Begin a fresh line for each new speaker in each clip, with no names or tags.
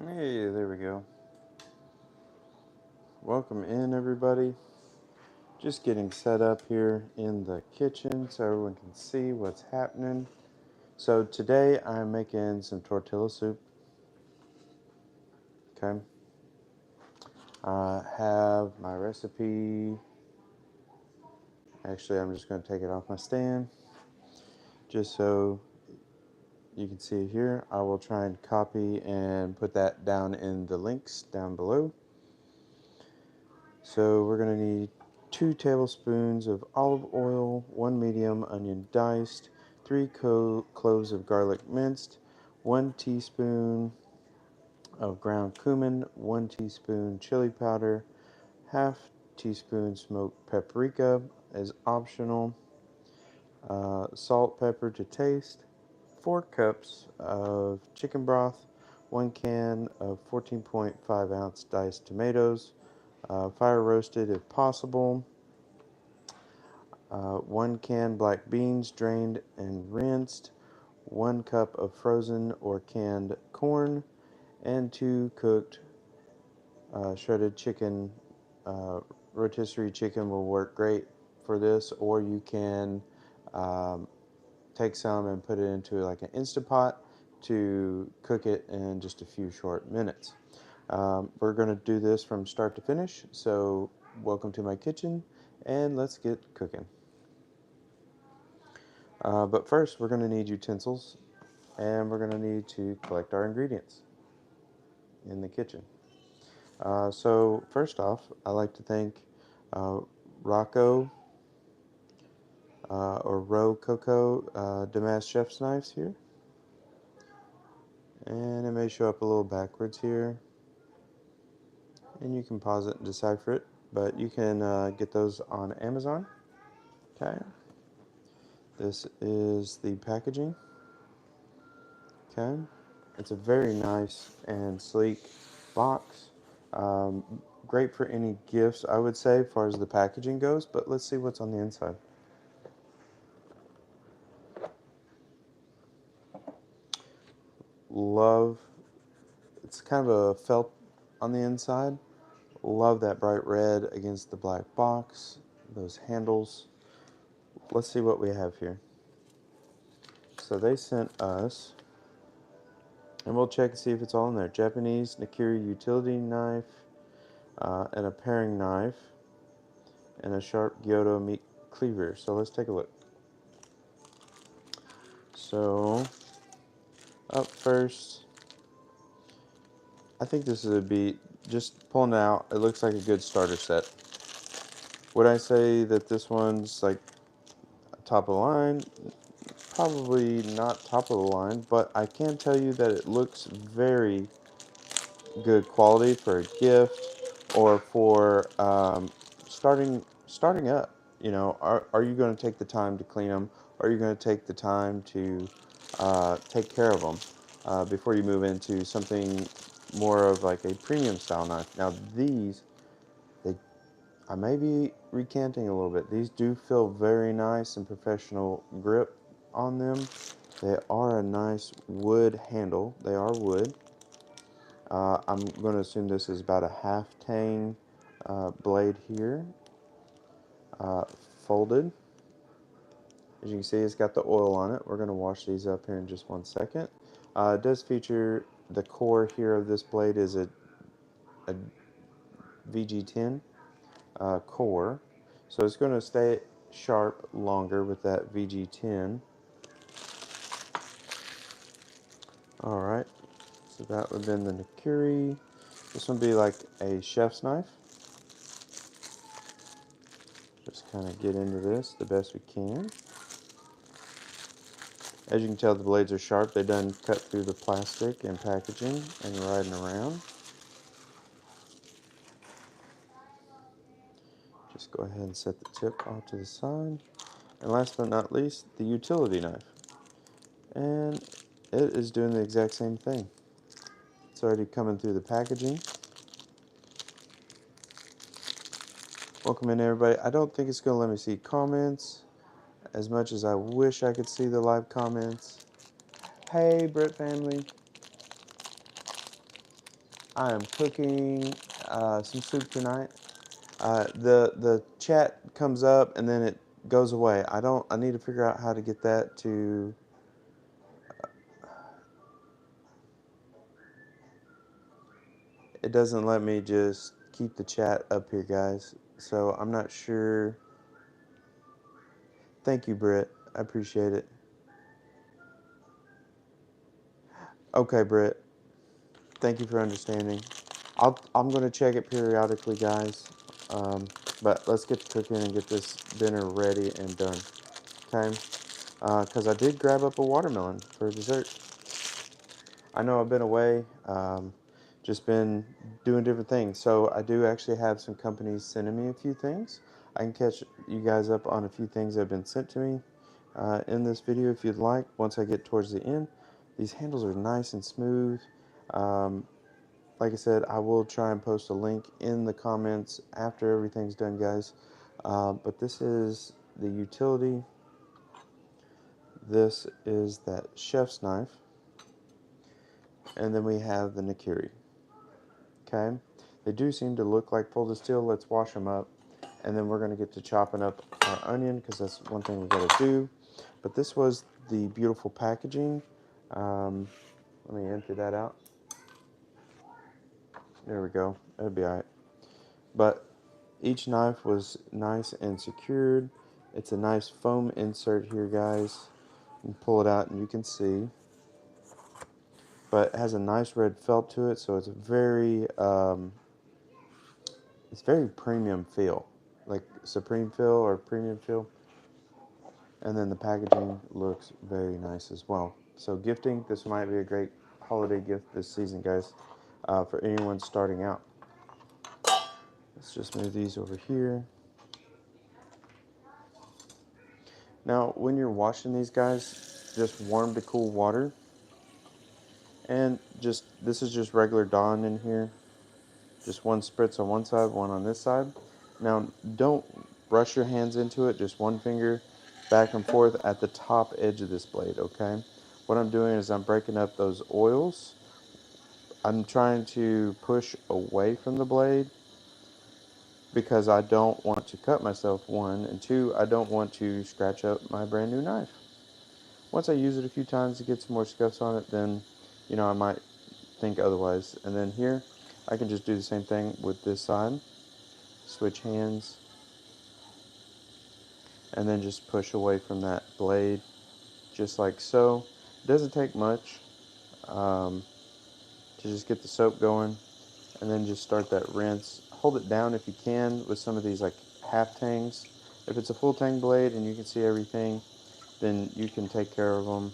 Hey, there we go. Welcome in, everybody. Just getting set up here in the kitchen so everyone can see what's happening. So today I'm making some tortilla soup. Okay. I have my recipe. Actually, I'm just going to take it off my stand just so you can see it here. I will try and copy and put that down in the links down below. So we're going to need 2 tablespoons of olive oil, 1 medium onion diced, 3 cloves of garlic minced, 1 teaspoon of ground cumin, 1 teaspoon chili powder, half teaspoon smoked paprika is optional, salt, pepper to taste, 4 cups of chicken broth, 1 can of 14.5 ounce diced tomatoes, fire roasted if possible, 1 can black beans drained and rinsed, 1 cup of frozen or canned corn, and 2 cooked shredded chicken. Rotisserie chicken will work great for this, or you can um, take some and put it into like an Instapot to cook it in just a few short minutes. We're going to do this from start to finish, so welcome to my kitchen, and let's get cooking. But first, we're going to need utensils, and we're going to need to collect our ingredients in the kitchen. So first off, I like to thank uh, Rocco or Rococo Damas Chef's Knives here. And it may show up a little backwards here. And you can pause it and decipher it. But you can get those on Amazon. Okay. This is the packaging. Okay. It's a very nice and sleek box. Um, Great for any gifts, I would say, as far as the packaging goes. But let's see what's on the inside. Love, it's kind of a felt on the inside. Love that bright red against the black box. Those handles. Let's see what we have here. So they sent us, and we'll check and see if it's all in there. Japanese Nakiri utility knife, and a paring knife, and a sharp Gyoto meat cleaver. So let's take a look. So up first, I think this is a beat. Just pulling it out, it looks like a good starter set. Would I say that this one's like top of the line? Probably not top of the line, but I can tell you that it looks very good quality for a gift or for starting up. You know, are you going to take the time to clean them? Are you going to take the time to take care of them before you move into something more of like a premium style knife? Now these, they I may be recanting a little bit. These do feel very nice and professional grip on them. They are a nice wood handle. They are wood. I'm going to assume this is about a half tang blade here, uh, folded. As you can see, it's got the oil on it. We're going to wash these up here in just 1 second. It does feature the core here of this blade is a VG10 core, so it's going to stay sharp longer with that VG10. Alright, so that would have been the Nakiri. This one would be like a chef's knife. Just kind of get into this the best we can. As you can tell, the blades are sharp. They done cut through the plastic and packaging and riding around. Just go ahead and set the tip off to the side. And last but not least, the utility knife. And it is doing the exact same thing. It's already coming through the packaging. Welcome in, everybody. I don't think it's going to let me see comments as much as I wish I could see the live comments. Hey, Brit family. I am cooking some soup tonight. The chat comes up and then it goes away. I need to figure out how to get that to. It doesn't let me just keep the chat up here, guys. So I'm not sure. Thank you, Britt. I appreciate it. Okay, Britt. Thank you for understanding. I'm gonna check it periodically, guys. Um, but let's get to cooking and get this dinner ready and done. Okay? Because I did grab up a watermelon for dessert. I know I've been away, just been doing different things. So I do actually have some companies sending me a few things. I can catch you guys up on a few things that have been sent to me in this video if you'd like. Once I get towards the end, these handles are nice and smooth. Um, like I said, I will try and post a link in the comments after everything's done, guys. But this is the utility. This is that chef's knife. And then we have the Nakiri. Okay? They do seem to look like full steel. Let's wash them up. And then we're going to get to chopping up our onion because that's one thing we got to do. But this was the beautiful packaging. Let me empty that out. There we go. That'll be alright. But each knife was nice and secured. It's a nice foam insert here, guys. You pull it out and you can see. But it has a nice red felt to it, so it's very premium feel, like supreme feel or premium feel. And then the packaging looks very nice as well. So gifting, this might be a great holiday gift this season, guys, for anyone starting out. Let's just move these over here. Now, when you're washing these, guys, just warm to cool water. And this is just regular Dawn in here. Just one spritz on one side, one on this side. Now, don't rush your hands into it, just one finger back and forth at the top edge of this blade, okay? What I'm doing is I'm breaking up those oils. I'm trying to push away from the blade because I don't want to cut myself, one, and two, I don't want to scratch up my brand new knife. Once I use it a few times to get some more scuffs on it, then, I might think otherwise. And then here, I can just do the same thing with this side. Switch hands, and then just push away from that blade, just like so. It doesn't take much to just get the soap going, and then just start that rinse. Hold it down if you can with some of these like half tangs. If it's a full tang blade and you can see everything, then you can take care of them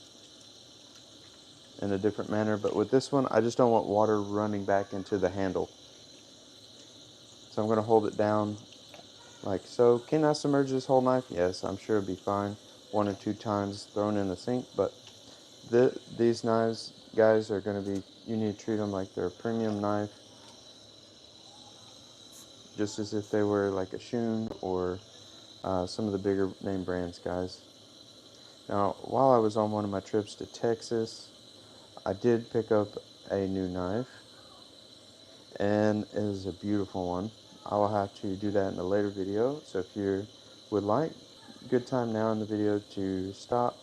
in a different manner. But with this one, I just don't want water running back into the handle. So I'm going to hold it down like so. Can I submerge this whole knife? Yes, I'm sure it'll be fine. 1 or 2 times thrown in the sink, but these knives, guys, are going to be, you need to treat them like they're a premium knife, just as if they were like a Shun or some of the bigger name brands, guys. Now, while I was on one of my trips to Texas, I did pick up a new knife, and it is a beautiful one. I will have to do that in a later video, so if you would like, good time now in the video to stop,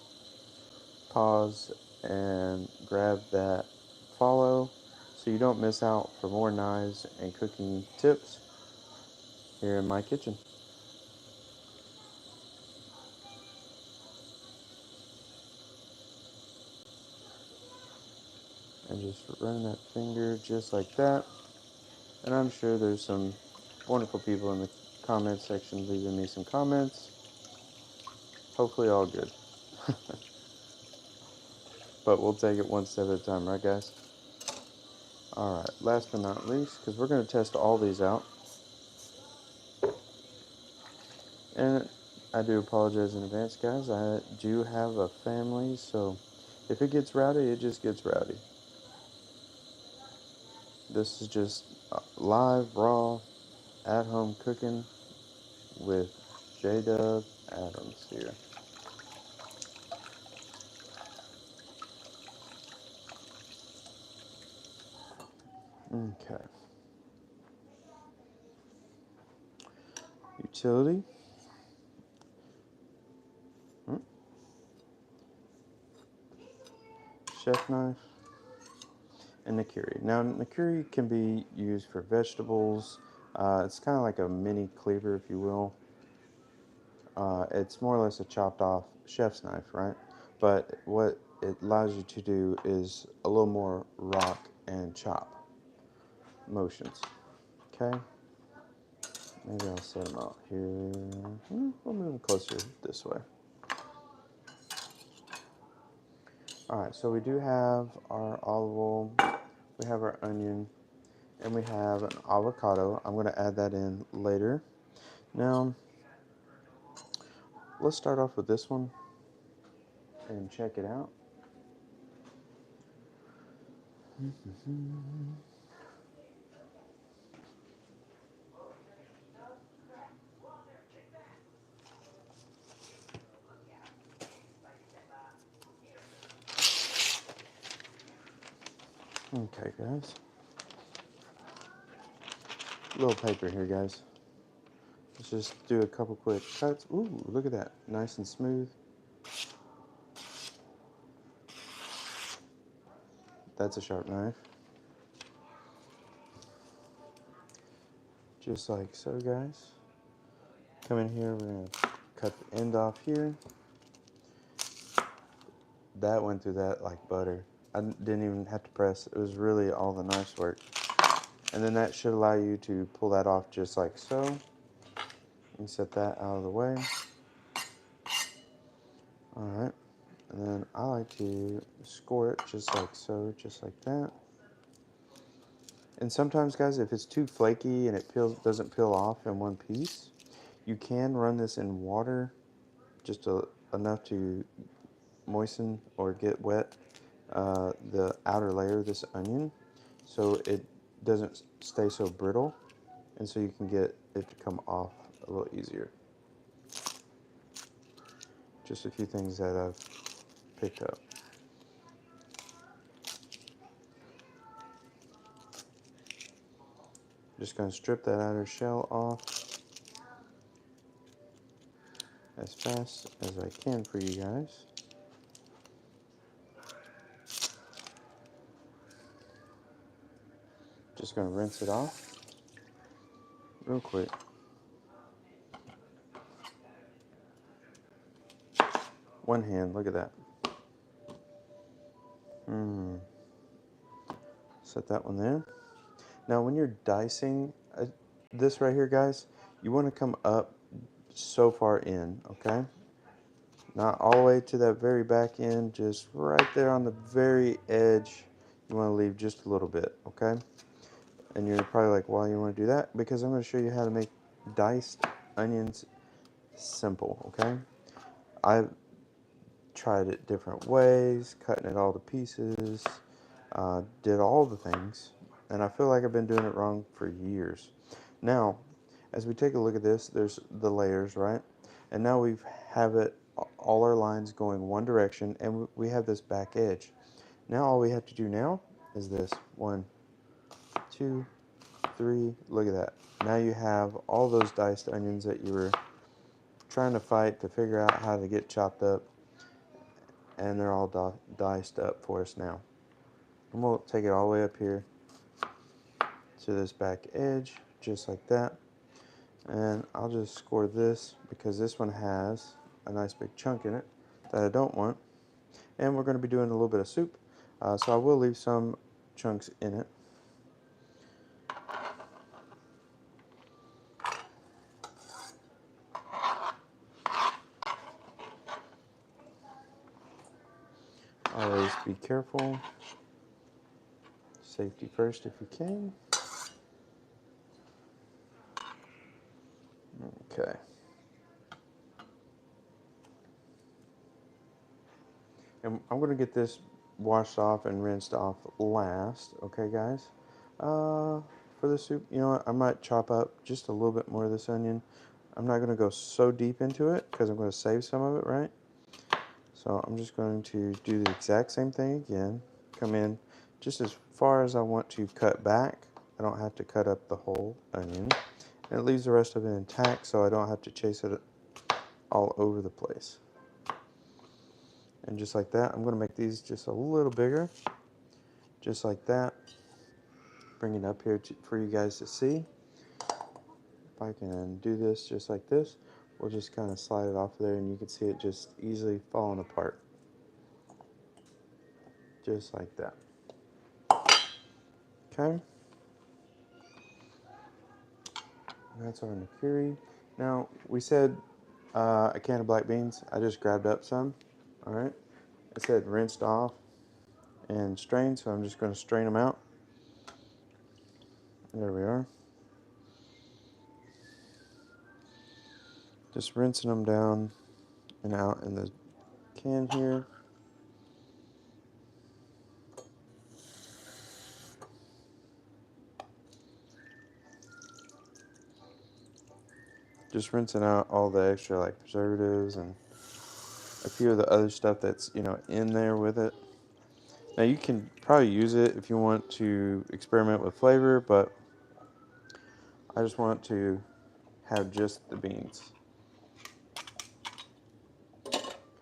pause, and grab that follow so you don't miss out for more knives and cooking tips here in my kitchen. And just run that finger just like that. And I'm sure there's some wonderful people in the comment section leaving me some comments. Hopefully all good. But we'll take it one step at a time, right guys? Alright, last but not least, because we're going to test all these out. And I do apologize in advance, guys. I do have a family, so if it gets rowdy, it just gets rowdy. This is just live, raw, at-home cooking with J-Dub Adams here. Okay. Utility. Hmm. Chef knife. And Nakiri. Now, Nakiri can be used for vegetables. It's kind of like a mini cleaver, if you will. It's more or less a chopped off chef's knife, right? But what it allows you to do is a little more rock and chop motions. Okay? Maybe I'll set them out here. We'll move them closer this way. Alright, so we do have our olive oil, we have our onion, and we have an avocado. I'm going to add that in later. Now, let's start off with this one and check it out. Okay, guys. Little paper here, guys. Let's just do a couple quick cuts. Ooh, look at that. Nice and smooth. That's a sharp knife. Just like so, guys. Come in here, we're going to cut the end off here. That went through that like butter. I didn't even have to press. It was really all the knife work. And then that should allow you to pull that off just like so. And set that out of the way. Alright. And then I like to score it just like so, just like that. And sometimes, guys, if it's too flaky and it doesn't peel off in one piece, you can run this in water just enough to moisten or get wet the outer layer of this onion so it doesn't stay so brittle, and so you can get it to come off a little easier. Just a few things that I've picked up. Just going to strip that outer shell off as fast as I can for you guys. Just going to rinse it off real quick. One hand, look at that. Set that one there. Now when you're dicing this right here, guys, you want to come up so far in, okay? Not all the way to that very back end, just right there on the very edge. You want to leave just a little bit, okay? And you're probably like, why you want to do that? Because I'm going to show you how to make diced onions simple, okay? I've tried it different ways, cutting it all to pieces, did all the things, and I feel like I've been doing it wrong for years. Now, as we take a look at this, there's the layers, right? And now we have it, all our lines going one direction, and we have this back edge. Now all we have to do now is this. 1, 2, 3, look at that. Now you have all those diced onions that you were trying to fight to figure out how to get chopped up, and they're all diced up for us now. And we'll take it all the way up here to this back edge, just like that. And I'll just score this because this one has a nice big chunk in it that I don't want. And we're going to be doing a little bit of soup, so I will leave some chunks in it. Always be careful. Safety first if you can. Okay. And I'm going to get this washed off and rinsed off last, okay, guys? For the soup, you know what? I might chop up just a little bit more of this onion. I'm not going to go so deep into it because I'm going to save some of it, right? So I'm just going to do the exact same thing again. Come in just as far as I want to cut back. I don't have to cut up the whole onion. And it leaves the rest of it intact so I don't have to chase it all over the place. And just like that, I'm going to make these just a little bigger. Just like that. Bring it up here for you guys to see. If I can do this just like this, we'll just kind of slide it off there and you can see it just easily falling apart. Just like that. Okay. That's our nigiri. Now, we said a can of black beans. I just grabbed up some. All right. I said rinsed off and strained, so I'm just going to strain them out. There we are. Just rinsing them down and out in the can here. Just rinsing out all the extra like preservatives and a few of the other stuff that's, you know, in there with it. Now you can probably use it if you want to experiment with flavor, but I just want to have just the beans.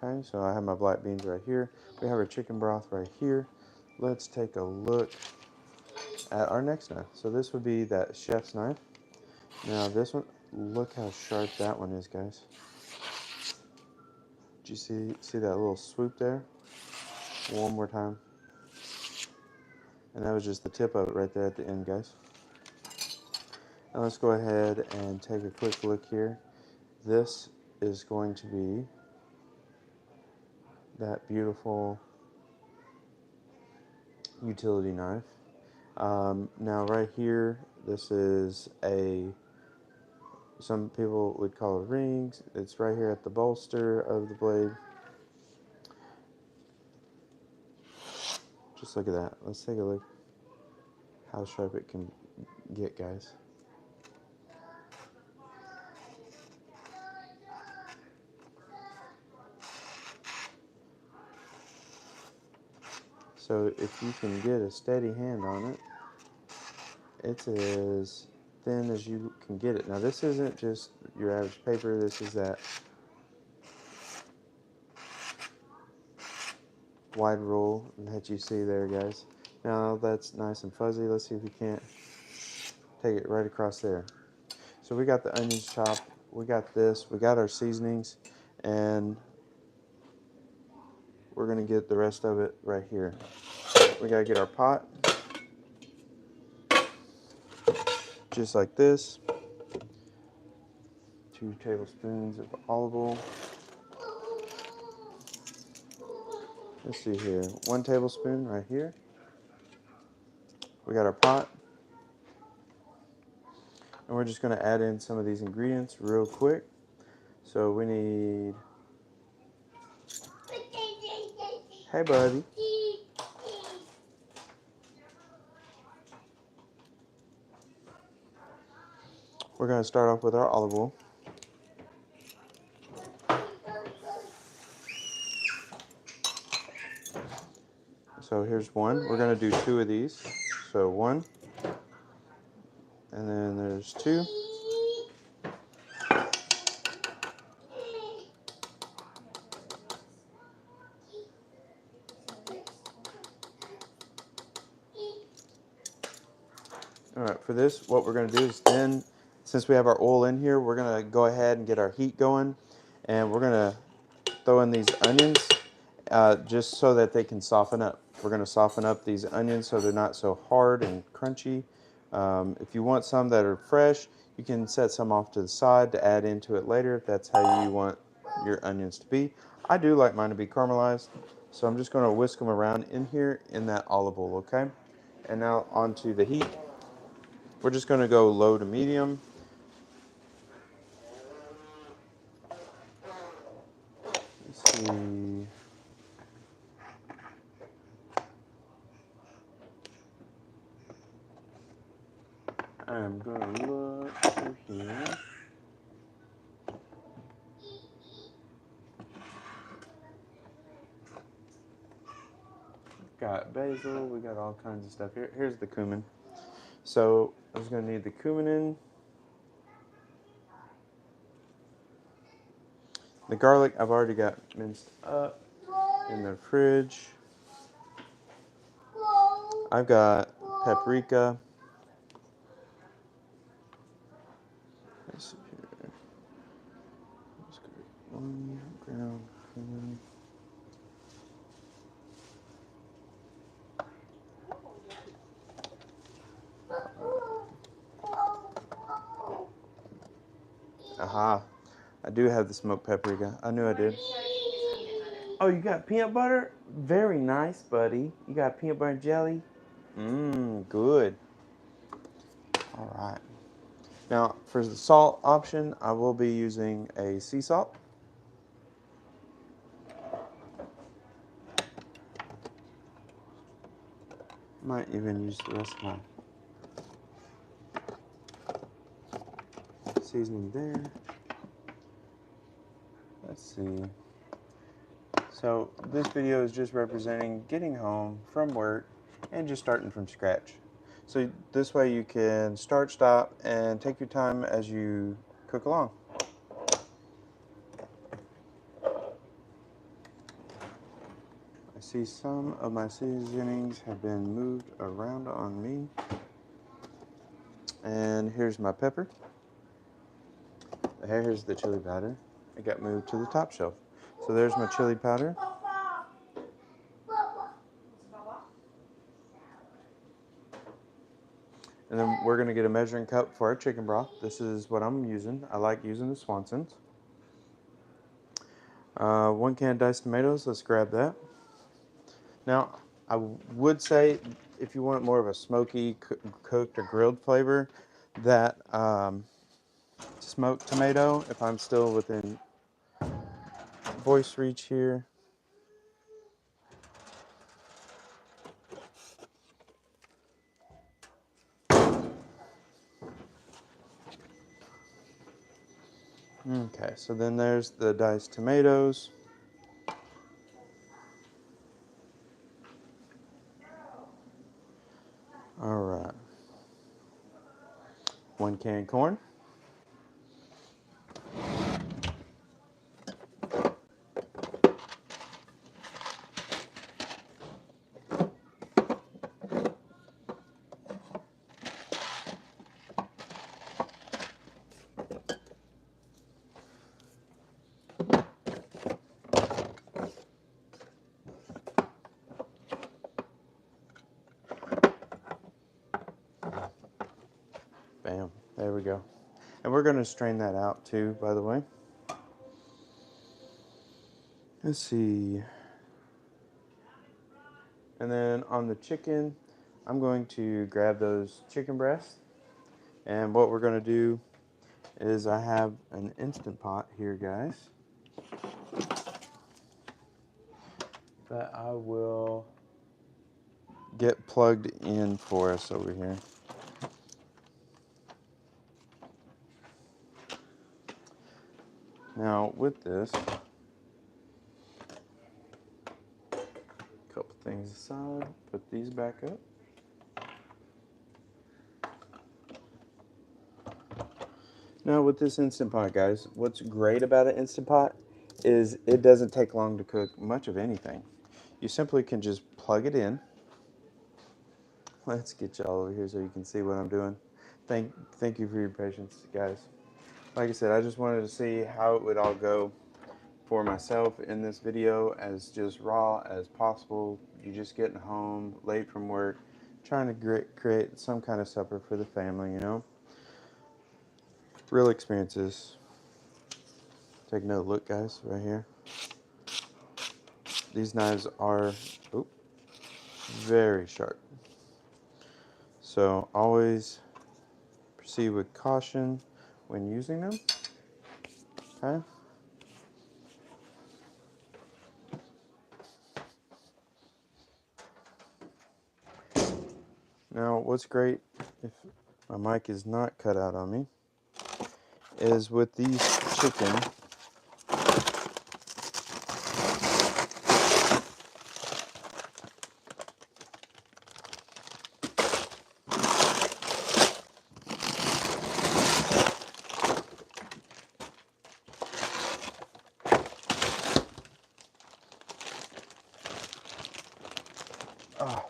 Okay, so I have my black beans right here. We have our chicken broth right here. Let's take a look at our next knife. So this would be that chef's knife. Now this one, look how sharp that one is, guys. Did you see that little swoop there? One more time. And that was just the tip of it right there at the end, guys. Now let's go ahead and take a quick look here. This is going to be that beautiful utility knife. Now right here, this is some people would call it rings. It's right here at the bolster of the blade. Just look at that. Let's take a look how sharp it can get, guys. So if you can get a steady hand on it, it's as thin as you can get it. Now this isn't just your average paper. This is that wide roll that you see there, guys. Now that's nice and fuzzy. Let's see if we can't take it right across there. So we got the onions chopped. We got this. We got our seasonings, and we're gonna get the rest of it right here. We gotta get our pot, just like this. 2 tablespoons of olive oil. Let's see here. 1 tablespoon right here. We got our pot. And we're just going to add in some of these ingredients real quick. So we need... Hey, buddy. We're going to start off with our olive oil. So here's 1. We're going to do 2 of these. So 1. And then there's 2. Alright, for this, what we're going to do is then, since we have our oil in here, we're going to go ahead and get our heat going. And we're going to throw in these onions just so that they can soften up. We're going to soften up these onions so they're not so hard and crunchy. If you want some that are fresh, you can set some off to the side to add into it later if that's how you want your onions to be. I do like mine to be caramelized, so I'm just going to whisk them around in here in that olive oil, okay? And now onto the heat. We're just going to go low to medium. Let's see. I'm going to look through here. got basil, we got all kinds of stuff. Here's the cumin. So I'm just going to need the cumin in. The garlic I've already got minced up in the fridge. I've got paprika. Let's see here. Let's go 1 ground cumin. Aha. I do have the smoked paprika. I knew I did. Oh, you got peanut butter? Very nice, buddy. You got peanut butter and jelly? Mmm, good. All right. Now, for the salt option, I will be using a sea salt. Might even use the rest of my seasoning there. Let's see. So this video is just representing getting home from work and just starting from scratch. So this way you can start, stop, and take your time as you cook along. I see some of my seasonings have been moved around on me. And here's my pepper. Here's the chili powder. It got moved to the top shelf. So there's my chili powder. And then we're going to get a measuring cup for our chicken broth. This is what I'm using. I like using the Swanson's. 1 can diced tomatoes. Let's grab that. Now, I would say if you want more of a smoky, cooked, or grilled flavor, that smoked tomato, if I'm still within voice reach here. Okay, so then there's the diced tomatoes. All right. 1 can corn. Bam, there we go. And we're going to strain that out too, by the way. Let's see. And then on the chicken, I'm going to grab those chicken breasts. And what we're going to do is I have an Instant Pot here, guys, that I will get plugged in for us over here. Now with this, couple things aside, put these back up. Now with this Instant Pot, guys, what's great about an Instant Pot is it doesn't take long to cook much of anything. You simply can just plug it in. Let's get y'all over here so you can see what I'm doing. Thank you for your patience, guys. Like I said, I just wanted to see how it would all go for myself in this video, as just raw as possible. You're just getting home late from work, trying to create some kind of supper for the family, you know. Real experiences. Take another look, guys, right here. These knives are very sharp. So always proceed with caution when using them. Okay. Now, what's great, if my mic is not cut out on me, is with these chicken,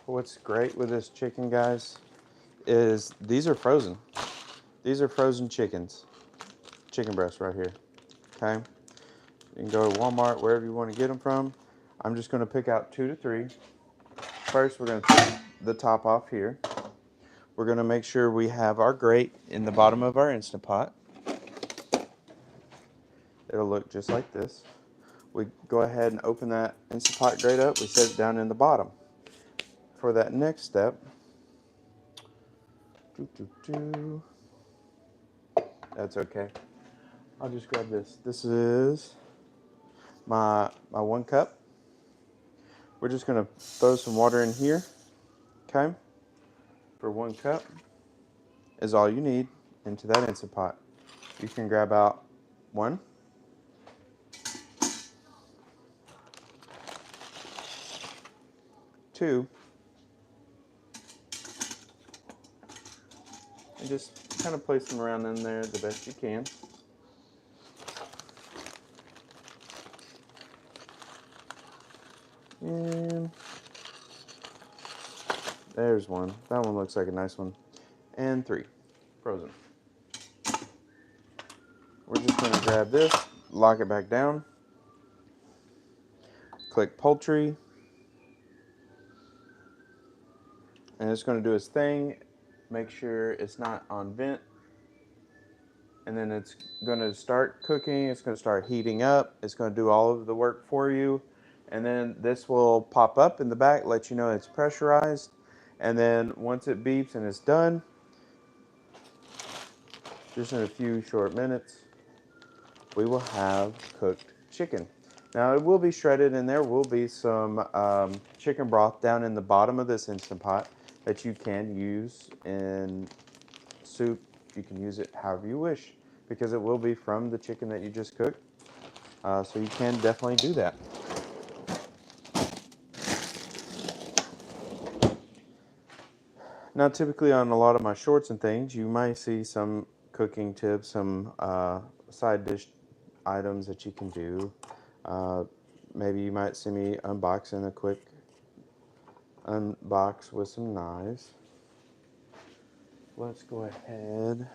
What's great with this chicken, guys, is these are frozen. These are frozen chickens. Chicken breasts right here. Okay? You can go to Walmart, wherever you want to get them from. I'm just going to pick out 2 to 3. First, we're going to take the top off here. We're going to make sure we have our grate in the bottom of our Instant Pot. It'll look just like this. We go ahead and open that Instant Pot grate up. We set it down in the bottom. For that next step, that's okay. I'll just grab this. This is my 1 cup. We're just going to throw some water in here. Okay? For 1 cup is all you need into that Instant Pot. You can grab out 1, 2, and just kind of place them around in there the best you can. And there's 1. That one looks like a nice one. And 3, frozen. We're just going to grab this, lock it back down, click poultry, and it's going to do its thing. Make sure it's not on vent, and then it's going to start cooking. It's going to start heating up. It's going to do all of the work for you, and then this will pop up in the back, let you know it's pressurized, and then once it beeps and it's done, just in a few short minutes, we will have cooked chicken. Now it will be shredded, and there will be some chicken broth down in the bottom of this Instant Pot that you can use in soup. You can use it however you wish, because it will be from the chicken that you just cooked. So you can definitely do that. Now typically on a lot of my shorts and things, you might see some cooking tips, some side dish items that you can do. Maybe you might see me unboxing a quick unbox with some knives. Let's go ahead.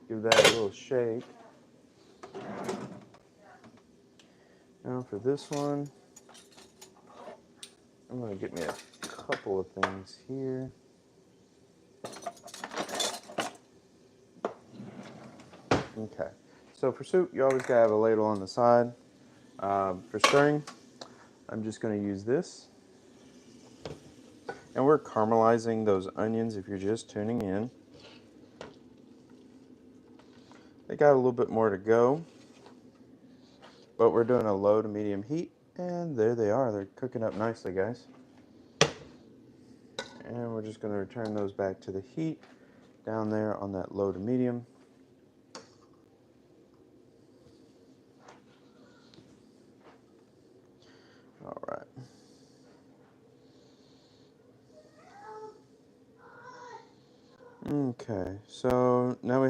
Give that a little shake. Now for this one, I'm going to get me a couple of things here. Okay, so for soup, you always gotta have a ladle on the side. For stirring, I'm just gonna use this. And we're caramelizing those onions if you're just tuning in. They got a little bit more to go, but we're doing a low to medium heat, and there they are. They're cooking up nicely, guys. And we're just gonna return those back to the heat down there on that low to medium. All right. Okay, so now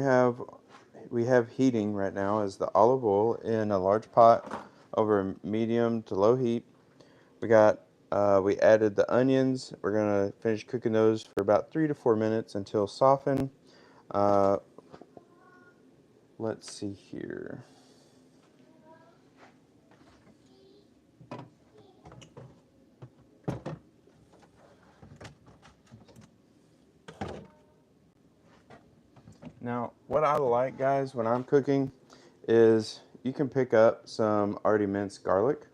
we have heating right now as the olive oil in a large pot over medium to low heat. We added the onions. We're gonna finish cooking those for about 3 to 4 minutes until softened. Let's see here. Now, what I like, guys, when I'm cooking is you can pick up some already minced garlic.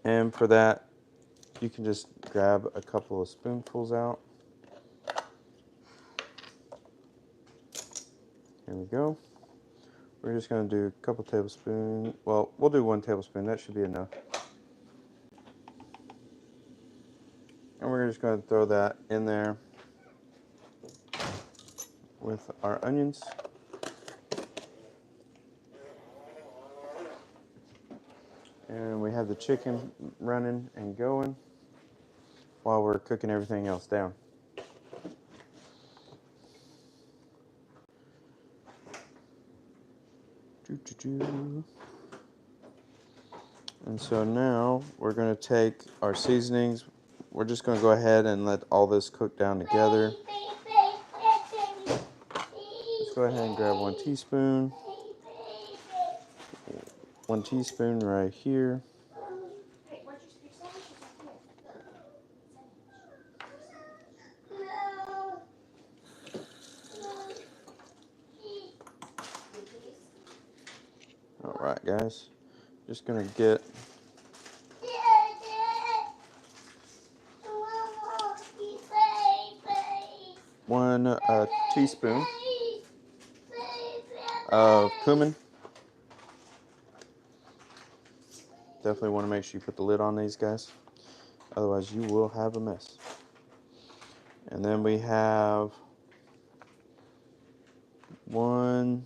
And for that, you can just grab a couple of spoonfuls out. Here we go. We're just going to do a couple tablespoons. Well, we'll do 1 tablespoon. That should be enough. And we're just going to throw that in there with our onions. And we have the chicken running and going while we're cooking everything else down. And so now we're going to take our seasonings. We're just going to go ahead and let all this cook down together. Let's go ahead and grab 1 teaspoon. 1 teaspoon right here. All right, guys. Just going to get one teaspoon of cumin. Definitely want to make sure you put the lid on these guys. Otherwise, you will have a mess. And then we have 1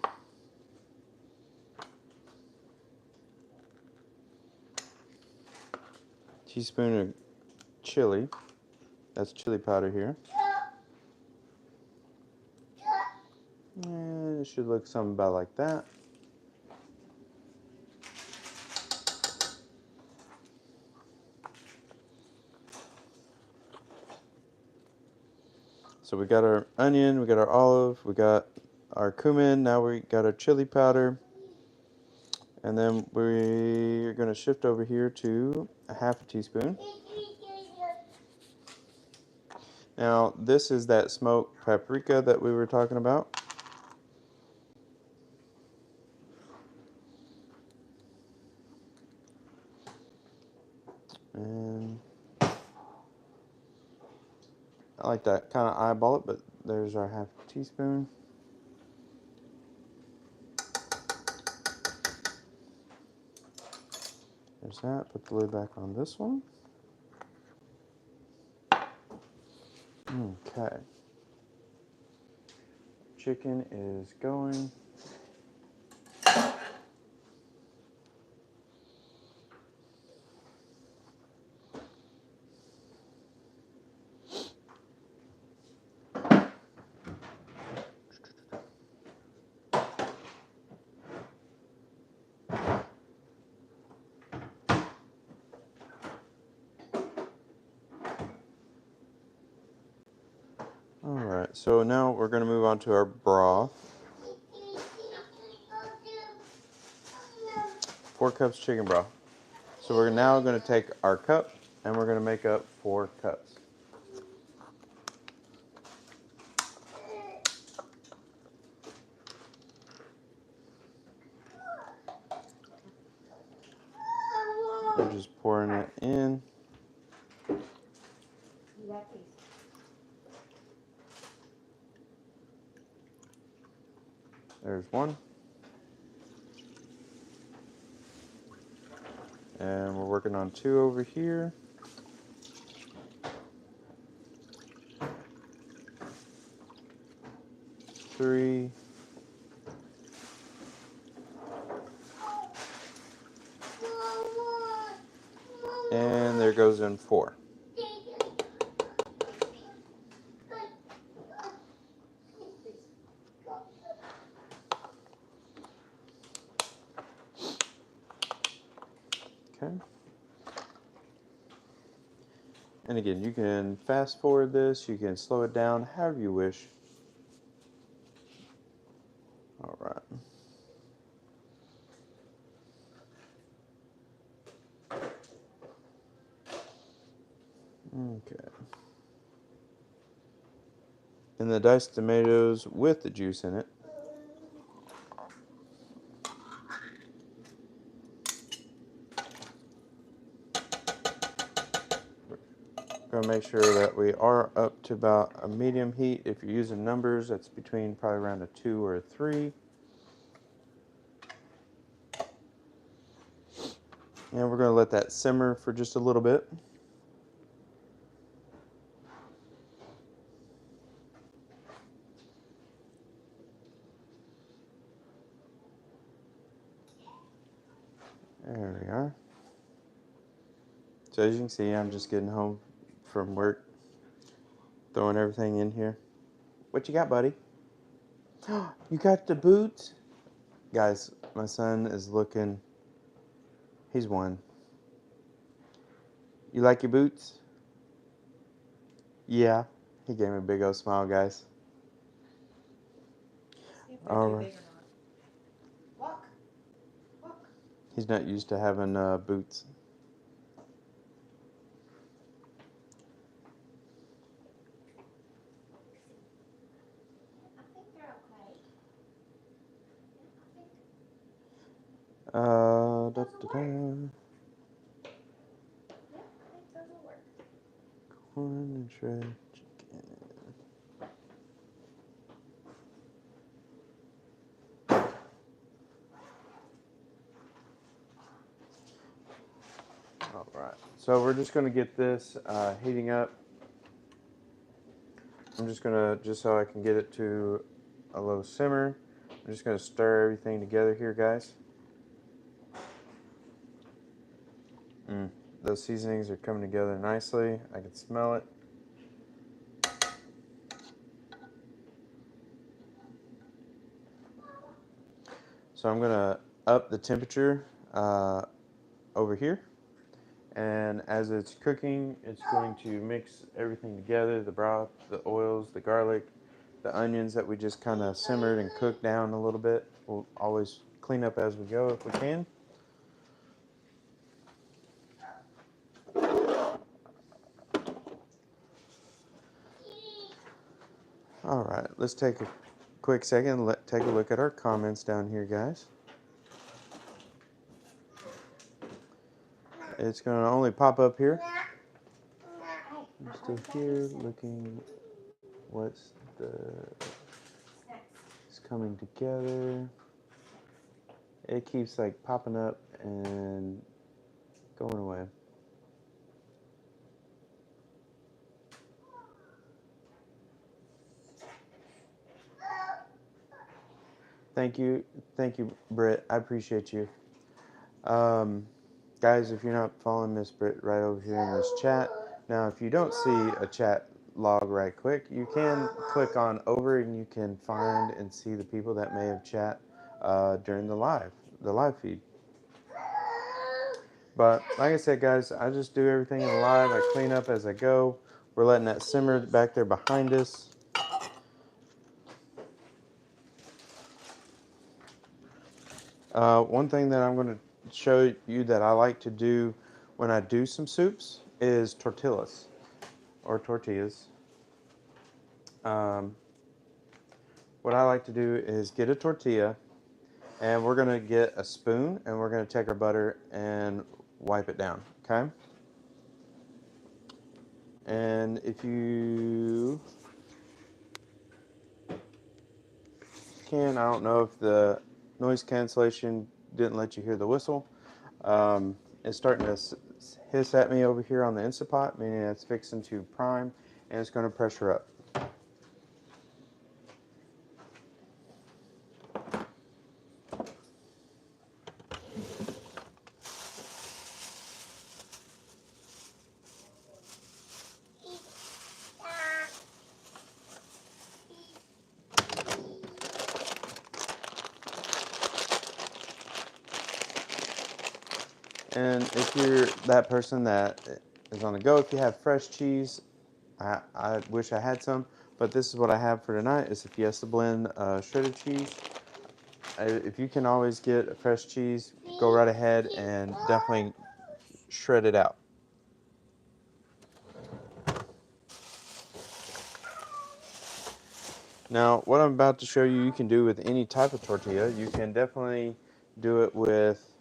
teaspoon of chili. That's chili powder here. And it should look something about like that. So we got our onion, we got our olive, we got our cumin, now we got our chili powder. And then we're going to shift over here to a 1/2 teaspoon. Now, this is that smoked paprika that we were talking about. And I like that kind of eyeball it, but there's our 1/2 teaspoon. There's that. Put the lid back on this one. Okay. Chicken is going. Alright, so now we're going to move on to our broth. 4 cups chicken broth. So we're now going to take our cup and we're going to make up 4 cups. We're just pouring it in. There's 1. And we're working on 2 over here. 3. And there goes in 4. Okay. And again, you can fast forward this, you can slow it down, however you wish. All right. Okay. And the diced tomatoes with the juice in it. Gonna make sure that we are up to about a medium heat. If you're using numbers, that's between probably around a 2 or a 3. And we're gonna let that simmer for just a little bit. There we are. So as you can see, I'm just getting home from work, throwing everything in here. What you got, buddy? You got the boots? Guys, my son is looking, he's 1. You like your boots? Yeah. He gave me a big old smile, guys.
See if they're
All
too
right.
big or not. Walk. Walk.
He's not used to having boots.
I think they're okay.
Da, da, da.
Yeah, I think those will work.
Corn and shredded chicken. All right. So we're just going to get this heating up. I'm just going to, just so I can get it to a low simmer, I'm just going to stir everything together here, guys. Those seasonings are coming together nicely. I can smell it. So I'm going to up the temperature over here. And as it's cooking, it's going to mix everything together, the broth, the oils, the garlic, the onions that we just kind of simmered and cooked down a little bit. We'll always clean up as we go if we can. All right, let's take a quick second. Take a look at our comments down here, guys. It's going to only pop up here. I'm still here looking what's it's coming together. It keeps like popping up and going away. Thank you, Britt. I appreciate you. Guys, if you're not following Miss Britt right over here in this chat, now if you don't see a chat log right quick, you can click on over and you can find and see the people that may have chat during the live feed. But like I said, guys, I just do everything in the live. I clean up as I go. We're letting that simmer back there behind us. One thing that I'm going to show you that I like to do when I do some soups is tortillas or tortillas. Um, what I like to do is get a tortilla, and we're going to get a spoon, and we're going to take our butter and wipe it down, okay? And if you can, I don't know if the noise cancellation didn't let you hear the whistle. It's starting to hiss at me over here on the Instant Pot, meaning it's fixing to prime, and it's going to pressure up. And if you're that person that is on the go, if you have fresh cheese, I wish I had some, but this is what I have for tonight. Is a Fiesta blend shredded cheese. If you can always get a fresh cheese, go right ahead and definitely shred it out. Now, what I'm about to show you, you can do with any type of tortilla. You can definitely do it with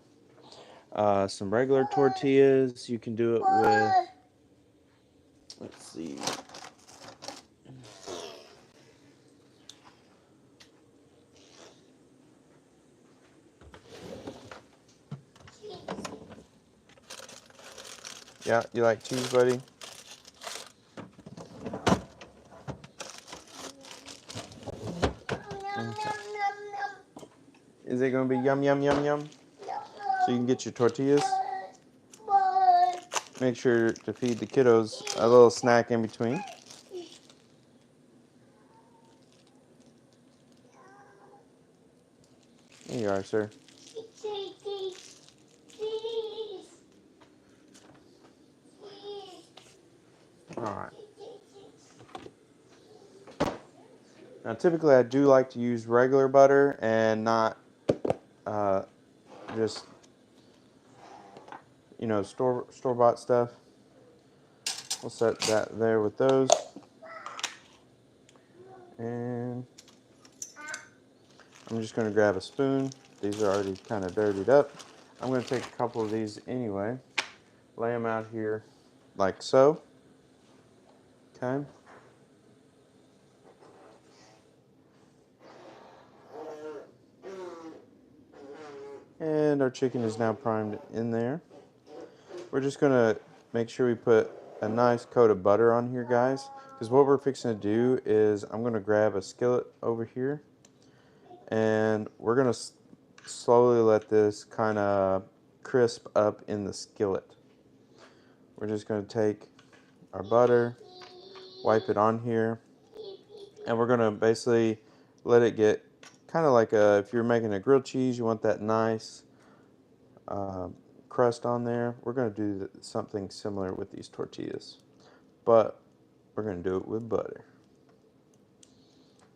some regular tortillas. You can do it with, let's see. Yeah, you like cheese, buddy? Okay. Is it going to be yum, yum, yum, yum? So you can get your tortillas. Make sure to feed the kiddos a little snack in between. There you are, sir. Now, typically, I do like to use regular butter and not just store-bought stuff. We'll set that there with those, and I'm just going to grab a spoon. These are already kind of dirtied up. I'm going to take a couple of these anyway, lay them out here like so. Okay. And our chicken is now primed in there. We're just going to make sure we put a nice coat of butter on here, guys, because what we're fixing to do is I'm going to grab a skillet over here, and we're going to slowly let this kind of crisp up in the skillet. We're just going to take our butter, wipe it on here, and we're going to basically let it get kind of like if you're making a grilled cheese, you want that nice uh, crust on there. We're going to do something similar with these tortillas, but we're going to do it with butter.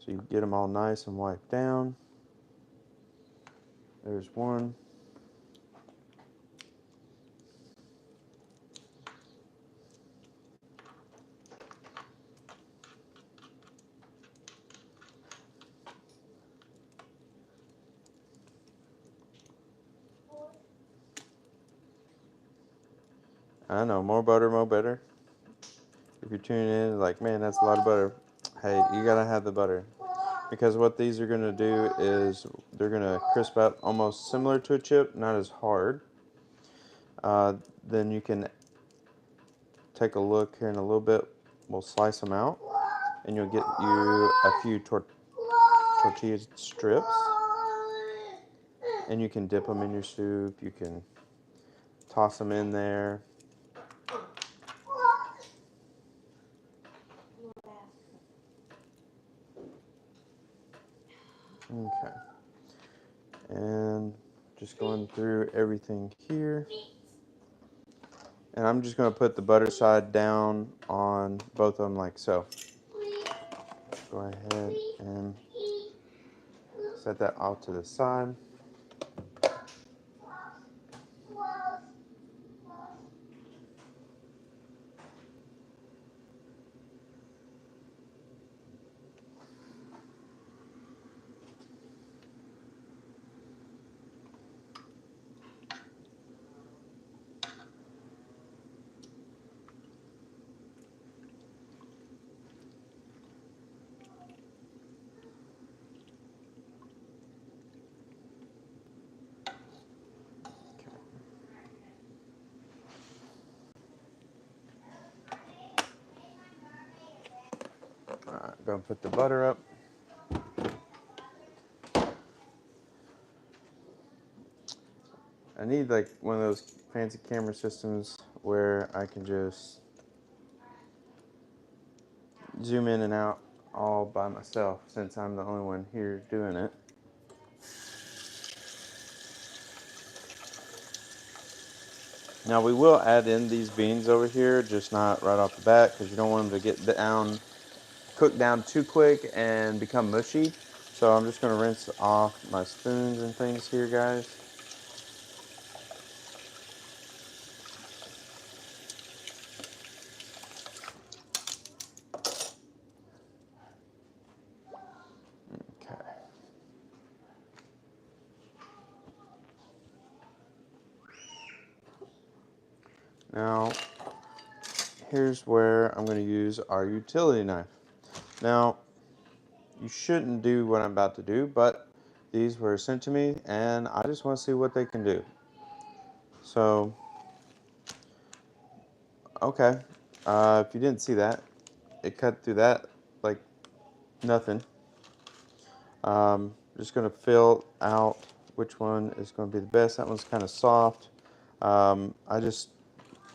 So you get them all nice and wiped down. There's one. I know, more butter, more better. If you're tuning in, like, man, that's a lot of butter. Hey, you gotta have the butter. Because what these are gonna do is they're gonna crisp up almost similar to a chip, not as hard. Then you can take a look here in a little bit. We'll slice them out, and you'll get you a few tortilla strips. And you can dip them in your soup. You can toss them in there. Okay. And just going through everything here. And I'm just going to put the butter side down on both of them like so. Go ahead and set that off to the side. Alright, go and put the butter up. I need like one of those fancy camera systems where I can just zoom in and out all by myself since I'm the only one here doing it. Now we will add in these beans over here, just not right off the bat because you don't want them to get cooked down too quick and become mushy. So I'm just going to rinse off my spoons and things here, guys. Okay. Now, here's where I'm going to use our utility knife. Now, you shouldn't do what I'm about to do, but these were sent to me, and I just want to see what they can do. So, okay, if you didn't see that, it cut through that like nothing. Just going to fill out which one is going to be the best. That one's kind of soft. I just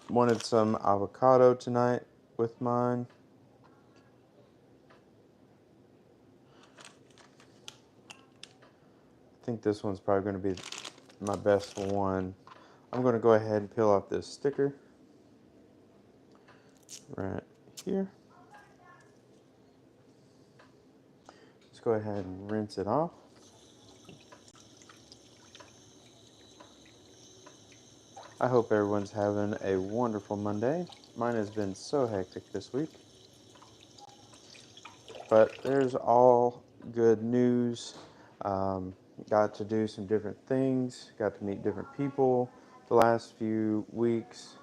wanted some avocado tonight with mine. I think this one's probably going to be my best one. I'm going to go ahead and peel off this sticker right here. just go ahead and rinse it off. I hope everyone's having a wonderful Monday. Mine has been so hectic this week. But there's all good news. Um, got to do some different things, got to meet different people the last few weeks.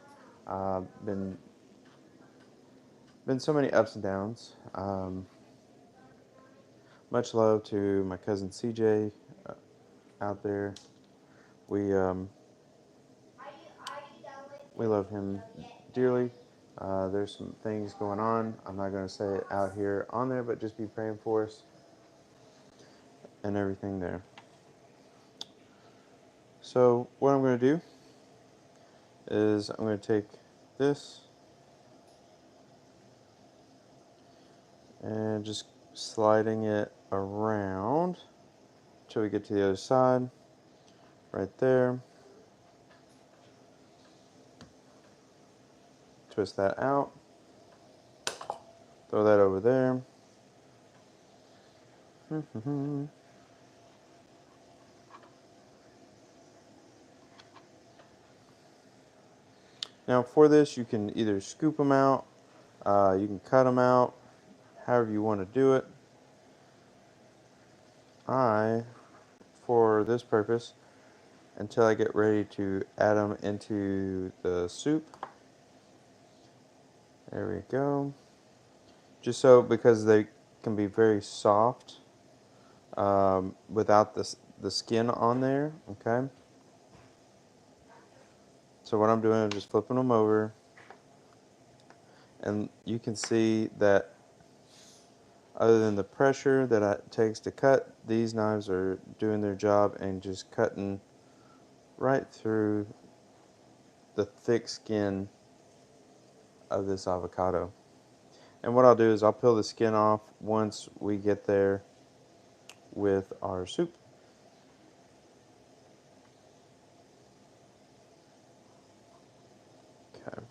Been so many ups and downs. Much love to my cousin CJ out there. We we love him dearly. There's some things going on. I'm not going to say it out here on there, but just be praying for us and everything there. So what I'm going to do is I'm going to take this and just sliding it around until we get to the other side. Right there. Twist that out. Throw that over there. Now for this, you can either scoop them out, you can cut them out, however you want to do it. For this purpose, until I get ready to add them into the soup. There we go. Just so, because they can be very soft without the skin on there, okay? So what I'm doing is just flipping them over, and you can see that other than the pressure that it takes to cut, these knives are doing their job and just cutting right through the thick skin of this avocado. And what I'll do is I'll peel the skin off once we get there with our soup. Okay.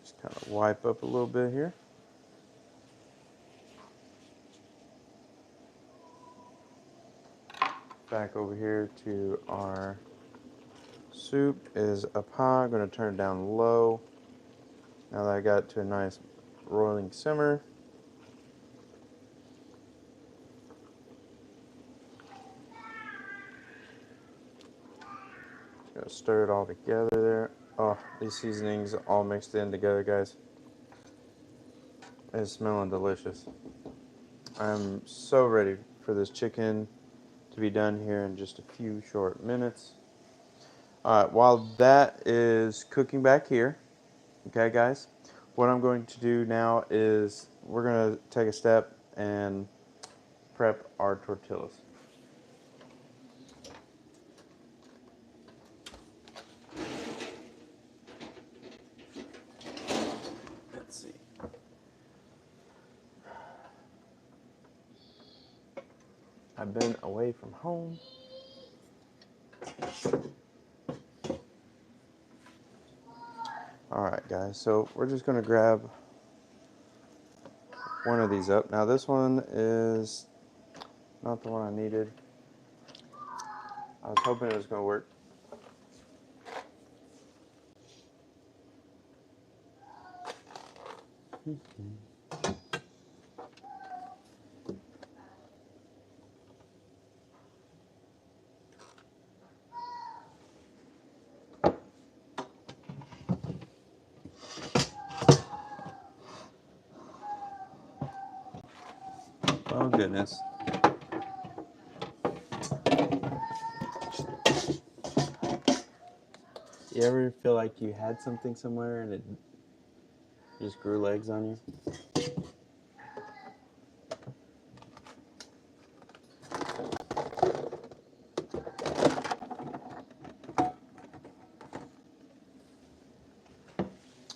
Just kind of wipe up a little bit here. Back over here to our soup is up high. I'm going to turn it down low. Now that I got it to a nice roiling simmer. Just going to stir it all together there. Oh, these seasonings all mixed in together, guys. It's smelling delicious. I'm so ready for this chicken to be done here in just a few short minutes. Alright, while that is cooking back here, okay guys, what I'm going to do now is we're going to take a step and prep our tortillas. Let's see. I've been away from home. Alright guys, so we're just going to grab one of these up. Now this one is not the one I needed. I was hoping it was going to work. Oh goodness. You ever feel like you had something somewhere and it just grew legs on you?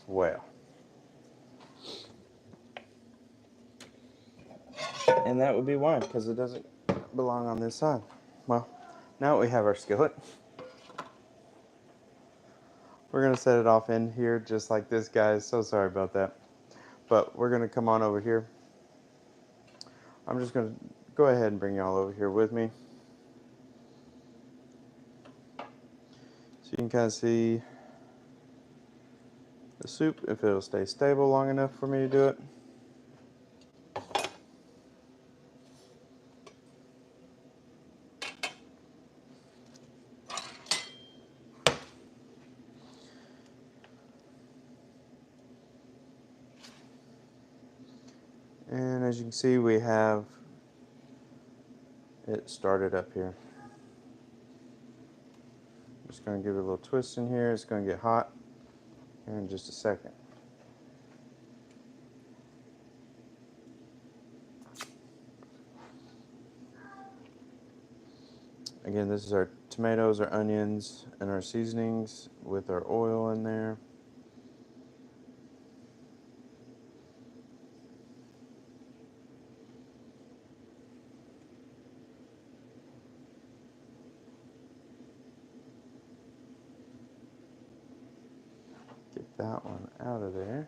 Well. And that would be why, because it doesn't belong on this side. Well, now we have our skillet. We're going to set it off in here just like this, guys. So sorry about that. But we're going to come on over here. I'm just going to go ahead and bring y'all over here with me. So you can kind of see the soup, if it'll stay stable long enough for me to do it. And as you can see, we have it started up here. Just going to give it a little twist in here. It's going to get hot here in just a second. Again, this is our tomatoes, our onions, and our seasonings with our oil in there. Get that one out of there.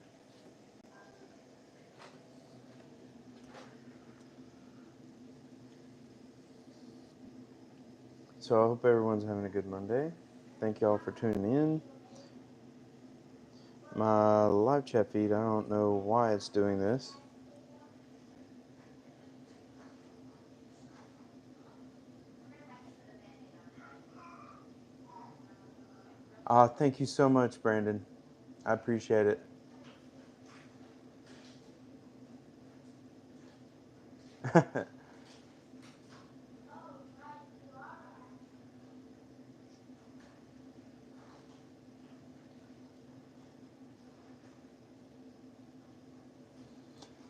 So I hope everyone's having a good Monday. Thank y'all for tuning in. My live chat feed, I don't know why it's doing this. Thank you so much, Brandon. I appreciate it.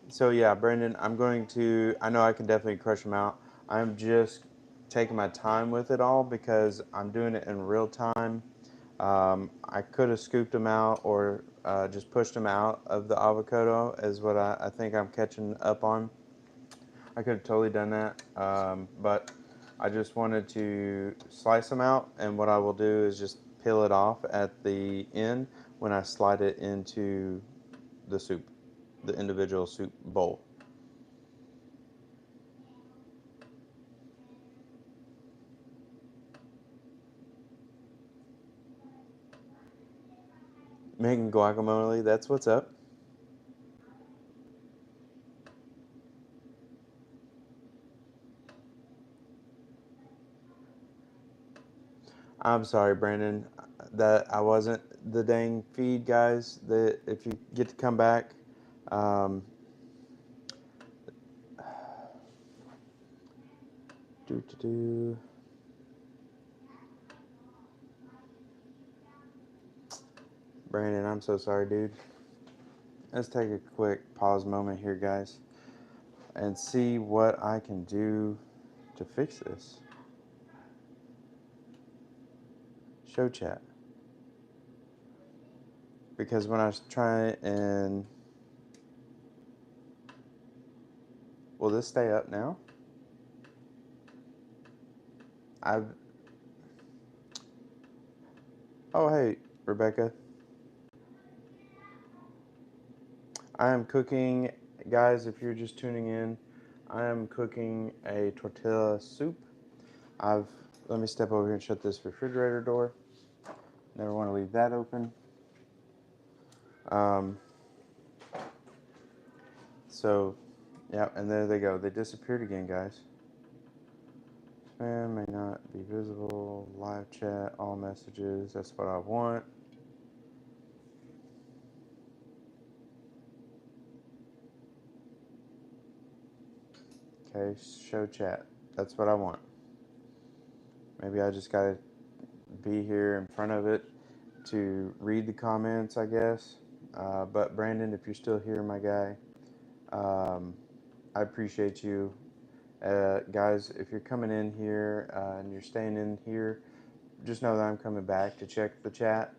So yeah, Brandon, I know I can definitely crush them out. I'm just taking my time with it all because I'm doing it in real time. I could have scooped them out or just pushed them out of the avocado is what I think I'm catching up on. I could have totally done that, but I just wanted to slice them out, and what I will do is just peel it off at the end when I slide it into the soup, the individual soup bowl. Making guacamole, that's what's up. I'm sorry, Brandon, that I wasn't the dang feed, guys. That if you get to come back, um, do do do. Brandon, I'm so sorry, dude. Let's take a quick pause moment here, guys, and see what I can do to fix this. Show chat. Because when I was trying and... Will this stay up now? I've... Oh, hey, Rebecca. I am cooking, guys, if you're just tuning in, I am cooking a tortilla soup. Let me step over here and shut this refrigerator door. Never want to leave that open. Um, so, yeah, and there they go. They disappeared again, guys. Spam may not be visible. Live chat, all messages. That's what I want. Okay, show chat. That's what I want. Maybe I just gotta be here in front of it to read the comments, I guess. But Brandon, if you're still here, my guy, I appreciate you. Guys, if you're coming in here and you're staying in here, just know that I'm coming back to check the chat.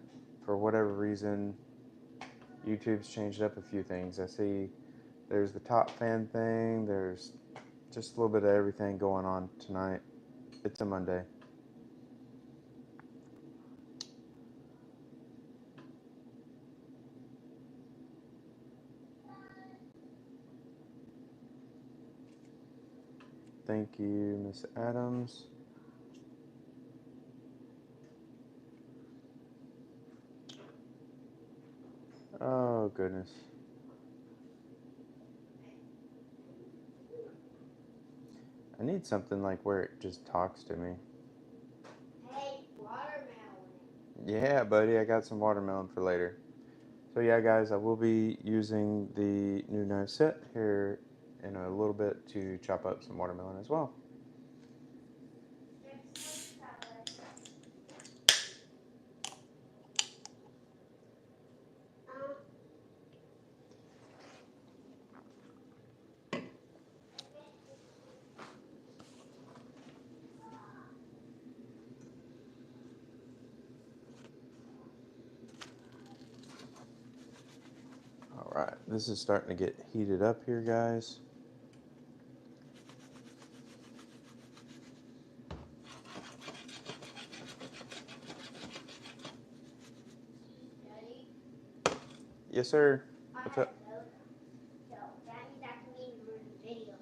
For whatever reason, YouTube's changed up a few things. I see there's the top fan thing, there's just a little bit of everything going on tonight. It's a Monday. Thank you, Miss Adams. Oh, goodness. I need something like where it just talks to me.
Hey, watermelon.
Yeah, buddy, I got some watermelon for later. So yeah, guys, I will be using the new knife set here in a little bit to chop up some watermelon as well. All right, this is starting to get heated up here, guys.
Daddy?
Yes, sir. What's up?
So that means I can be in the video.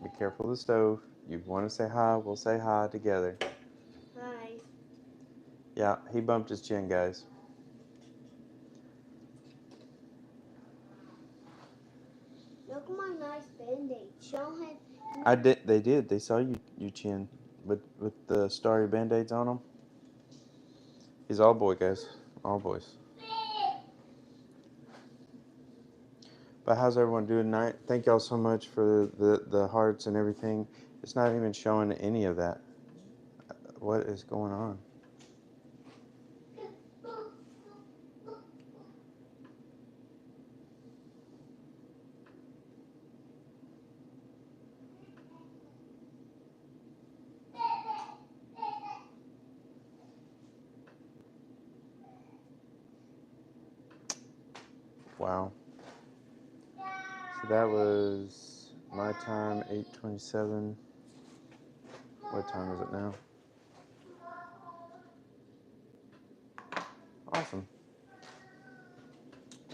Be careful of the stove. You want to say hi, we'll say hi together.
Hi.
Yeah, he bumped his chin, guys.
Look at my nice band-aid. Show him.
I did. They did. They saw you chin with the starry band-aids on him. He's all boy, guys. All boys. But how's everyone doing tonight? Thank y'all so much for the hearts and everything. It's not even showing any of that. What is going on? Wow. So that was my time, 8:27. What time is it now? Awesome.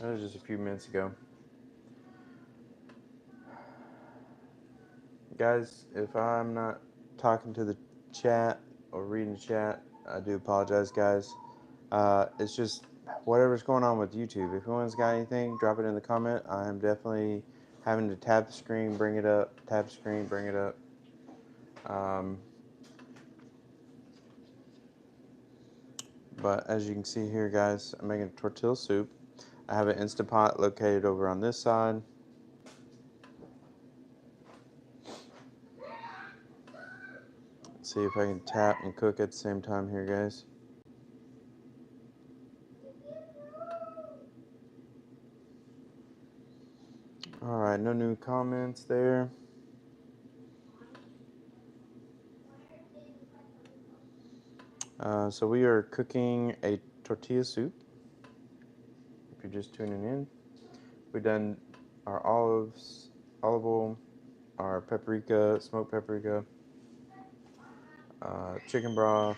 That was just a few minutes ago. Guys, if I'm not talking to the chat or reading the chat, I do apologize, guys. It's just whatever's going on with YouTube. If anyone's got anything, drop it in the comment. I am definitely having to tap the screen, bring it up, tap the screen, bring it up. But as you can see here, guys, I'm making a tortilla soup. I have an Instant Pot located over on this side. Let's see if I can tap and cook at the same time here, guys. Alright, no new comments there. So we are cooking a tortilla soup. If you're just tuning in, we've done our olives, olive oil, our paprika, smoked paprika, chicken broth,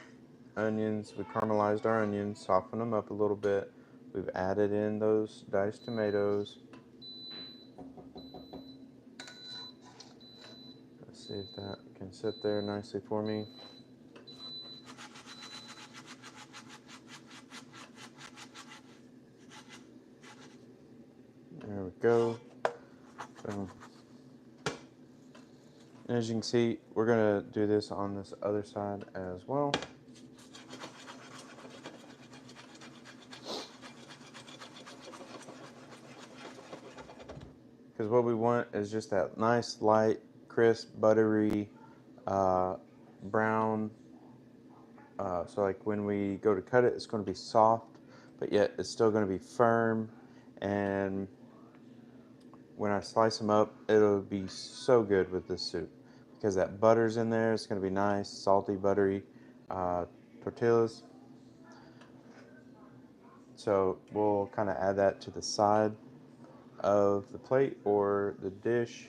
onions. We caramelized our onions, softened them up a little bit. We've added in those diced tomatoes. Let's see if that can sit there nicely for me. There we go. Boom. And as you can see, we're going to do this on this other side as well. Because what we want is just that nice, light, crisp, buttery, brown. So like when we go to cut it, it's going to be soft, but yet it's still going to be firm. And when I slice them up, it'll be so good with this soup. Because that butter's in there, it's going to be nice, salty, buttery tortillas. So we'll kind of add that to the side of the plate or the dish.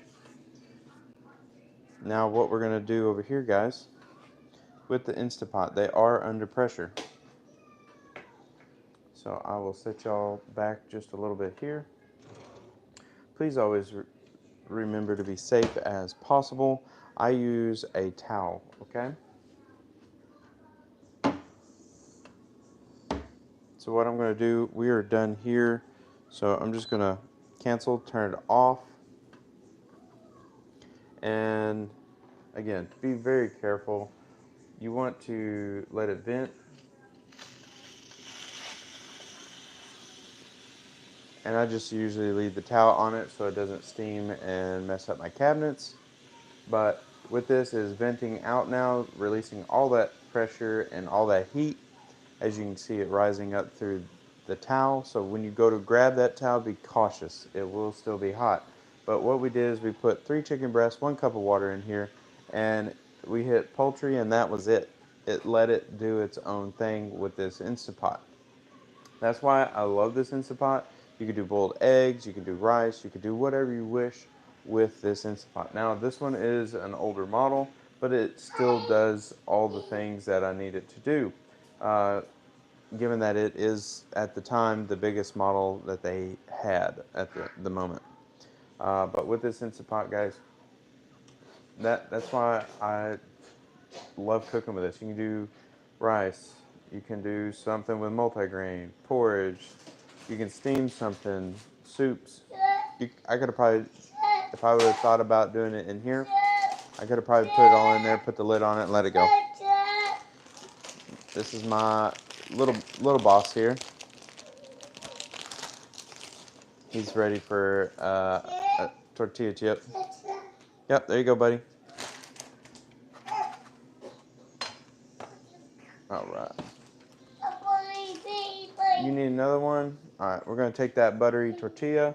Now what we're going to do over here, guys, with the Instant Pot, they are under pressure. So I will set y'all back just a little bit here. please always remember to be safe as possible. I use a towel, okay? So what I'm going to do, we are done here. So I'm just going to cancel, turn it off. And again, be very careful. You want to let it vent. And I just usually leave the towel on it so it doesn't steam and mess up my cabinets. But with this, it is venting out now, releasing all that pressure and all that heat. As you can see, it rising up through the towel. So when you go to grab that towel, be cautious. It will still be hot. But what we did is we put 3 chicken breasts, 1 cup of water in here, and we hit poultry, and that was it. It let it do its own thing with this Instant Pot. That's why I love this Instant Pot. You can do boiled eggs, you can do rice, you can do whatever you wish with this Instant Pot. Now, this one is an older model, but it still does all the things that I need it to do. Given that it is, at the time, the biggest model that they had at the moment. But with this Instant Pot, guys, that's why I love cooking with this. You can do rice. You can do something with multigrain, porridge. You can steam something, soups. I could have probably, if I would have thought about doing it in here, I could have probably put it all in there, put the lid on it, and let it go. This is my little boss here. He's ready for a tortilla chip. Yep, there you go, buddy. All right. You need another one? All right, we're going to take that buttery tortilla,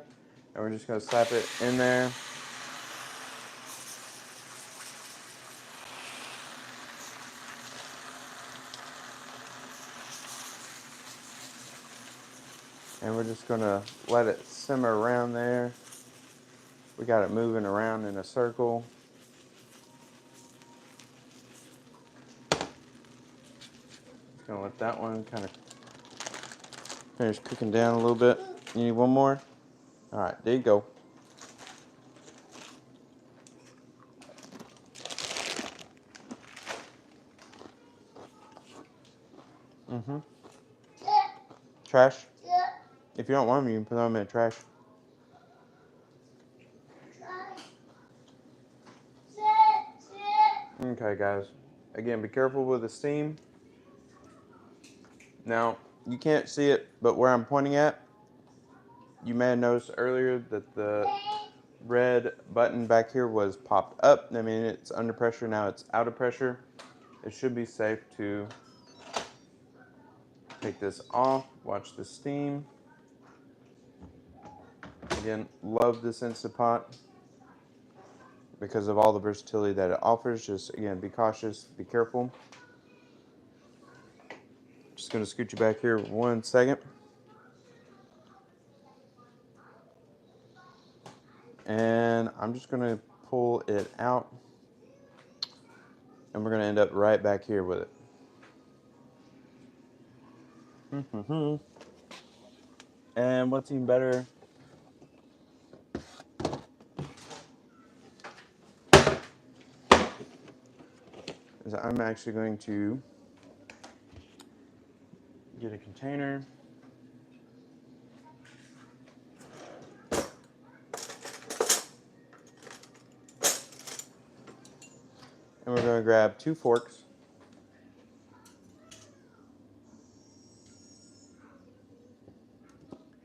and we're just going to slap it in there. And we're just going to let it simmer around there. We got it moving around in a circle. Just going to let that one kind of finish cooking down a little bit. You need one more? All right, there you go. Mm-hmm. Trash? If you don't want them, you can put them in the trash. Okay, guys. Again, be careful with the steam. Now, you can't see it, but where I'm pointing at, you may have noticed earlier that the red button back here was popped up. I mean, it's under pressure, now it's out of pressure. It should be safe to take this off, watch the steam. Again, love this Instant Pot because of all the versatility that it offers. Just, again, be cautious, be careful. Just going to scoot you back here 1 second. And I'm just going to pull it out. And we're going to end up right back here with it. And what's even better is I'm actually going to get a container. And we're going to grab 2 forks.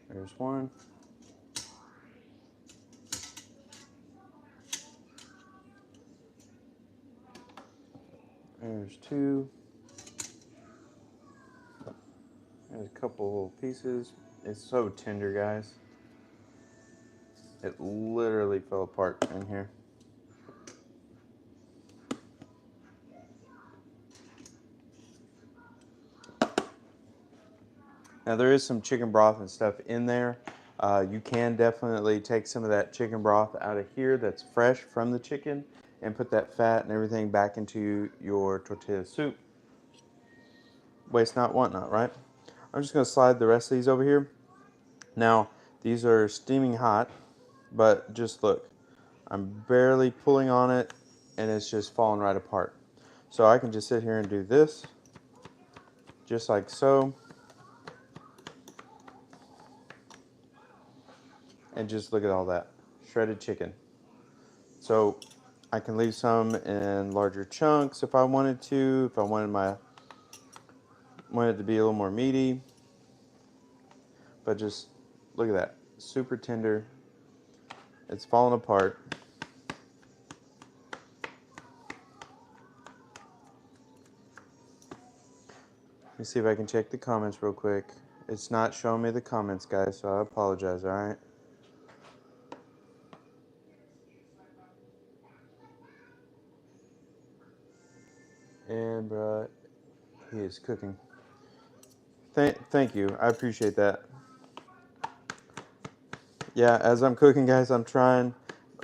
There's 1. There's 2. There's a couple pieces. It's so tender, guys. It literally fell apart in here. Now there is some chicken broth and stuff in there. You can definitely take some of that chicken broth out of here that's fresh from the chicken and put that fat and everything back into your tortilla soup. Waste not, want not, right? I'm just going to slide the rest of these over here. Now, these are steaming hot. But just look, I'm barely pulling on it and it's just falling right apart. So I can just sit here and do this, just like so, and just look at all that shredded chicken. So I can leave some in larger chunks if I wanted to, if I wanted it to be a little more meaty. But just look at that, super tender. It's falling apart. Let me see if I can check the comments real quick. It's not showing me the comments, guys, so I apologize, alright? And, bruh, he is cooking. Thank you. I appreciate that. Yeah, as I'm cooking, guys, I'm trying,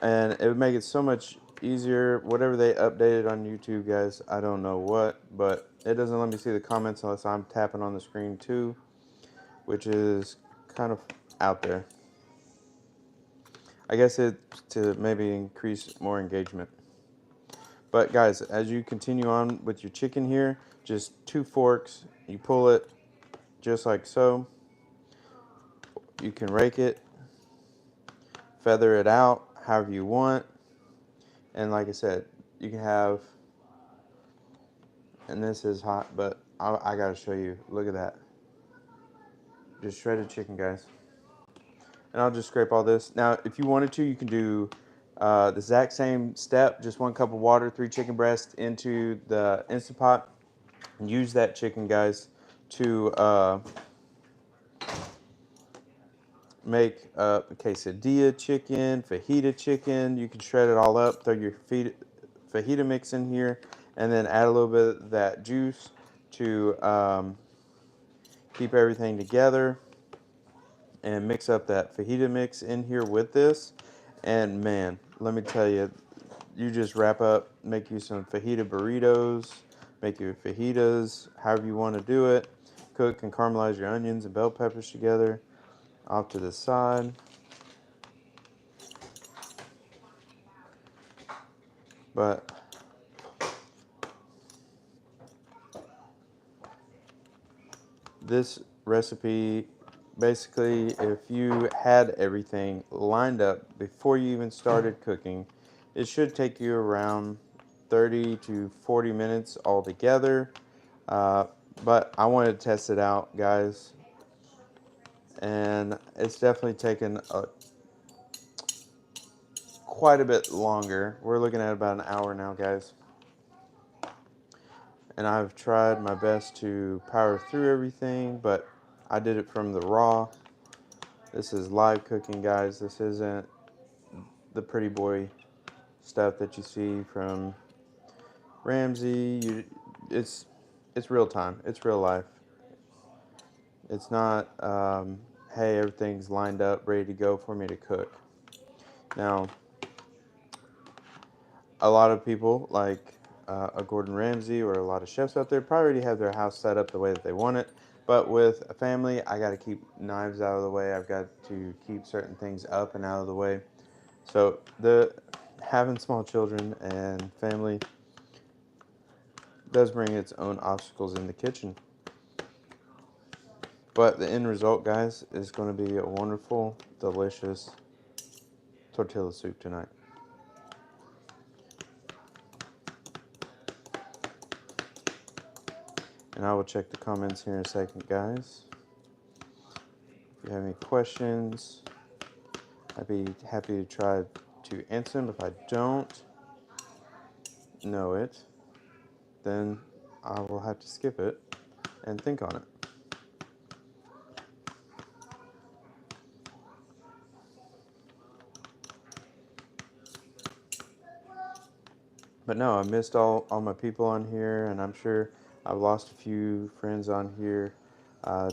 and it would make it so much easier. Whatever they updated on YouTube, guys, I don't know what, but it doesn't let me see the comments unless I'm tapping on the screen too, which is kind of out there. I guess it's to maybe increase more engagement. But guys, as you continue on with your chicken here, just 2 forks, you pull it just like so. You can rake it, feather it out however you want. And like I said, you can have, and this is hot, but I gotta show you. Look at that. Just shredded chicken, guys. And I'll just scrape all this. Now, if you wanted to, you can do the exact same step, just 1 cup of water, 3 chicken breasts into the Instant Pot, and use that chicken, guys, to make a quesadilla chicken, fajita chicken. You can shred it all up, throw your fajita mix in here, and then add a little bit of that juice to keep everything together, and mix up that fajita mix in here with this. And man, let me tell you, you just wrap up, make you some fajita burritos, make your fajitas, however you want to do it. Cook and caramelize your onions and bell peppers together off to the side. But this recipe, basically, if you had everything lined up before you even started cooking, it should take you around 30 to 40 minutes altogether. Uh, but I wanted to test it out, guys, and it's definitely taken quite a bit longer. We're looking at about an hour now, guys. And I've tried my best to power through everything, but I did it from the raw. This is live cooking, guys. This isn't the pretty boy stuff that you see from Ramsay. It's real time. It's real life. It's not, hey, everything's lined up, ready to go for me to cook. Now, a lot of people, like a Gordon Ramsay or a lot of chefs out there, probably already have their house set up the way that they want it. But with a family, I got to keep knives out of the way. I've got to keep certain things up and out of the way. So the having small children and family does bring its own obstacles in the kitchen. But the end result, guys, is going to be a wonderful, delicious tortilla soup tonight. And I will check the comments here in a second, guys. If you have any questions, I'd be happy to try to answer them. If I don't know it, then I will have to skip it and think on it. But no, I missed all my people on here, and I'm sure I've lost a few friends on here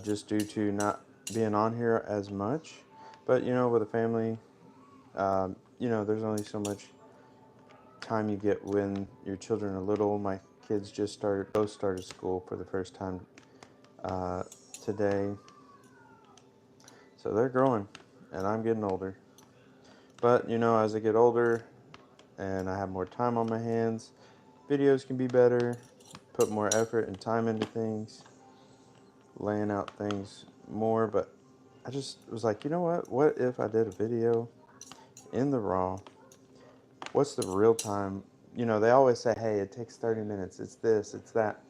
just due to not being on here as much. But, with a family, there's only so much time you get when your children are little. My kids both started school for the first time uh, today. So they're growing, and I'm getting older. But, you know, as I get older and I have more time on my hands, videos can be better, put more effort and time into things, laying out things more. But I just was like, you know what? What if I did a video in the raw? What's the real time? You know, they always say, hey, it takes 30 minutes. It's this, it's that.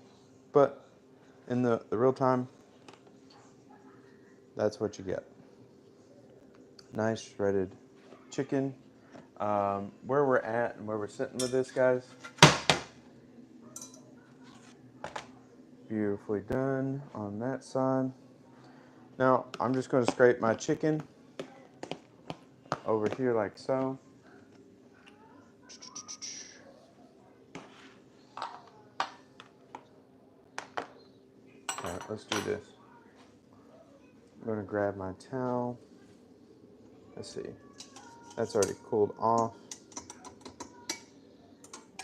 But in the real time, that's what you get. Nice shredded chicken. Where we're at and where we're sitting with this, guys. Beautifully done on that side. Now, I'm just going to scrape my chicken over here like so. Alright, let's do this. I'm going to grab my towel. Let's see. That's already cooled off.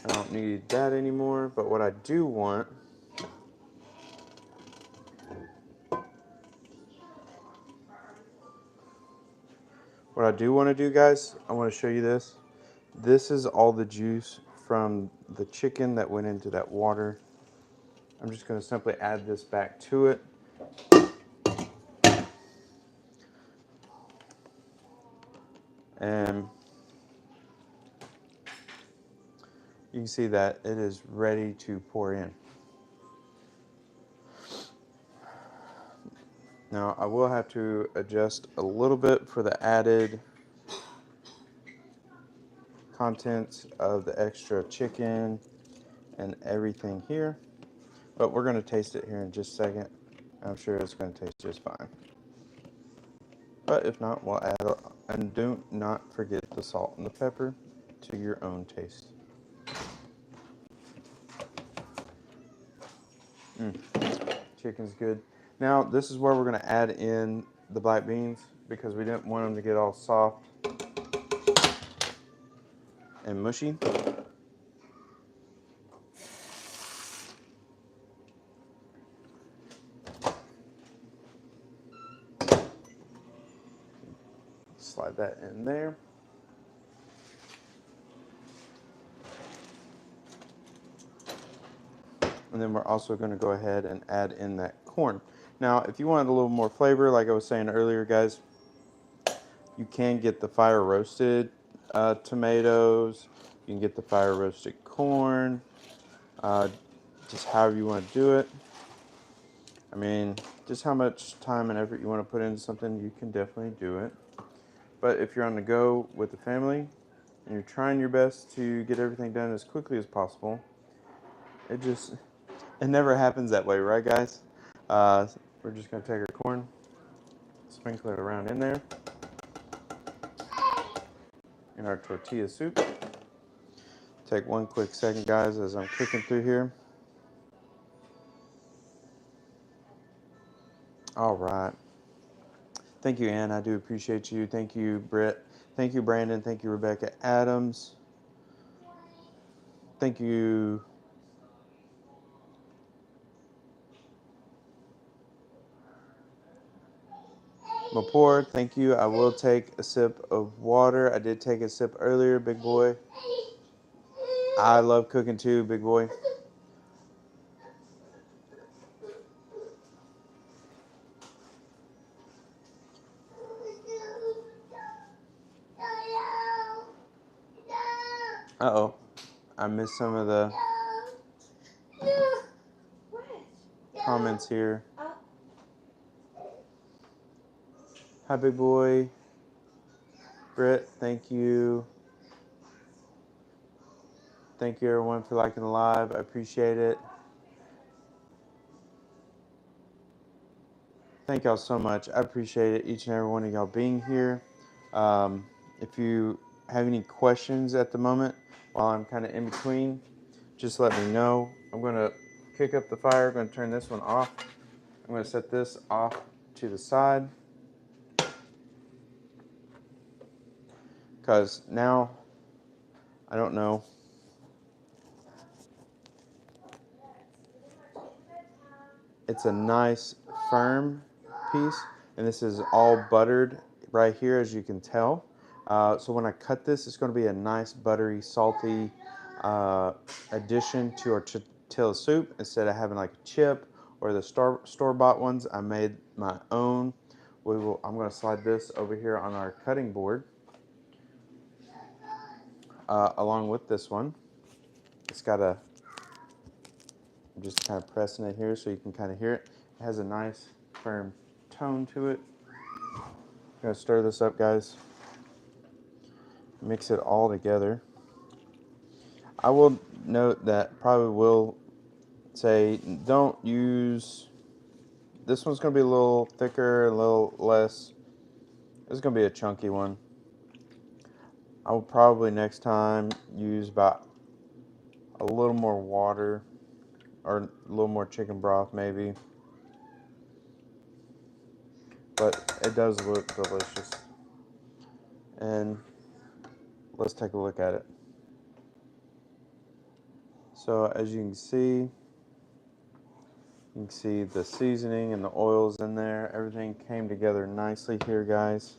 I don't need that anymore, but what I do want to do, guys, I want to show you this. This is all the juice from the chicken that went into that water. I'm just going to simply add this back to it. And you can see that it is ready to pour in. Now, I will have to adjust a little bit for the added contents of the extra chicken and everything here. But we're going to taste it here in just a second. I'm sure it's going to taste just fine. But if not, we'll add, and do not forget the salt and the pepper to your own taste. Chicken's good. Now, this is where we're going to add in the black beans because we didn't want them to get all soft and mushy. Slide that in there. And then we're also going to go ahead and add in that corn. Now, if you wanted a little more flavor, like I was saying earlier, guys, you can get the fire roasted tomatoes. You can get the fire roasted corn. Just however you want to do it. I mean, just how much time and effort you want to put into something, you can definitely do it. But if you're on the go with the family and you're trying your best to get everything done as quickly as possible, it never happens that way, right, guys? We're just going to take our corn, sprinkle it around in there, in our tortilla soup. Take one quick second, guys, as I'm cooking through here. All right. Thank you, Ann. I do appreciate you. Thank you, Britt. Thank you, Brandon. Thank you, Rebecca Adams. Thank you. Mapor, thank you. I will take a sip of water. I did take a sip earlier, big boy. I love cooking too, big boy. Uh-oh. I missed some of the comments here. Hi, big boy. Britt, thank you. Thank you, everyone, for liking the live. I appreciate it. Thank y'all so much. I appreciate it, each and every one of y'all being here. If you have any questions at the moment while I'm kind of in between, just let me know. I'm going to kick up the fire. I'm going to turn this one off. I'm going to set this off to the side. Because now, I don't know. It's a nice firm piece. And this is all buttered right here, as you can tell. So when I cut this, it's going to be a nice buttery, salty addition to our tortilla soup. Instead of having like a chip or the store-bought ones, I made my own. I'm going to slide this over here on our cutting board along with this one. It's got a, I'm just kind of pressing it here so you can kind of hear it. It has a nice firm tone to it. I'm going to stir this up, guys. Mix it all together. I will note that probably will say don't use, this one's going to be a little thicker, a little less. It's going to be a chunky one. I will probably next time use about a little more water or a little more chicken broth maybe. But it does look delicious. And let's take a look at it. So as you can see the seasoning and the oils in there. Everything came together nicely here, guys.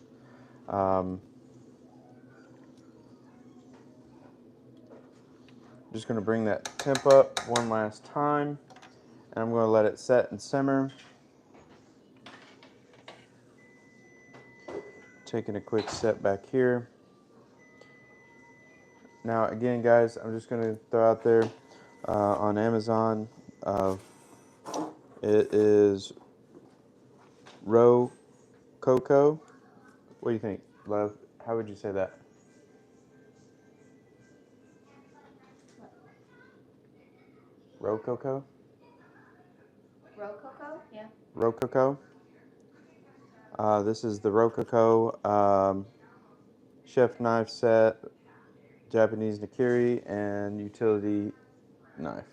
Just going to bring that temp up one last time, and I'm going to let it set and simmer. Taking a quick step back here. Now again, guys, I'm just going to throw out there on Amazon, it is Rococo. What do you think, love? How would you say that? Rococo?
Rococo? Yeah.
Rococo. This is the Rococo chef knife set, Japanese Nikiri, and utility knife.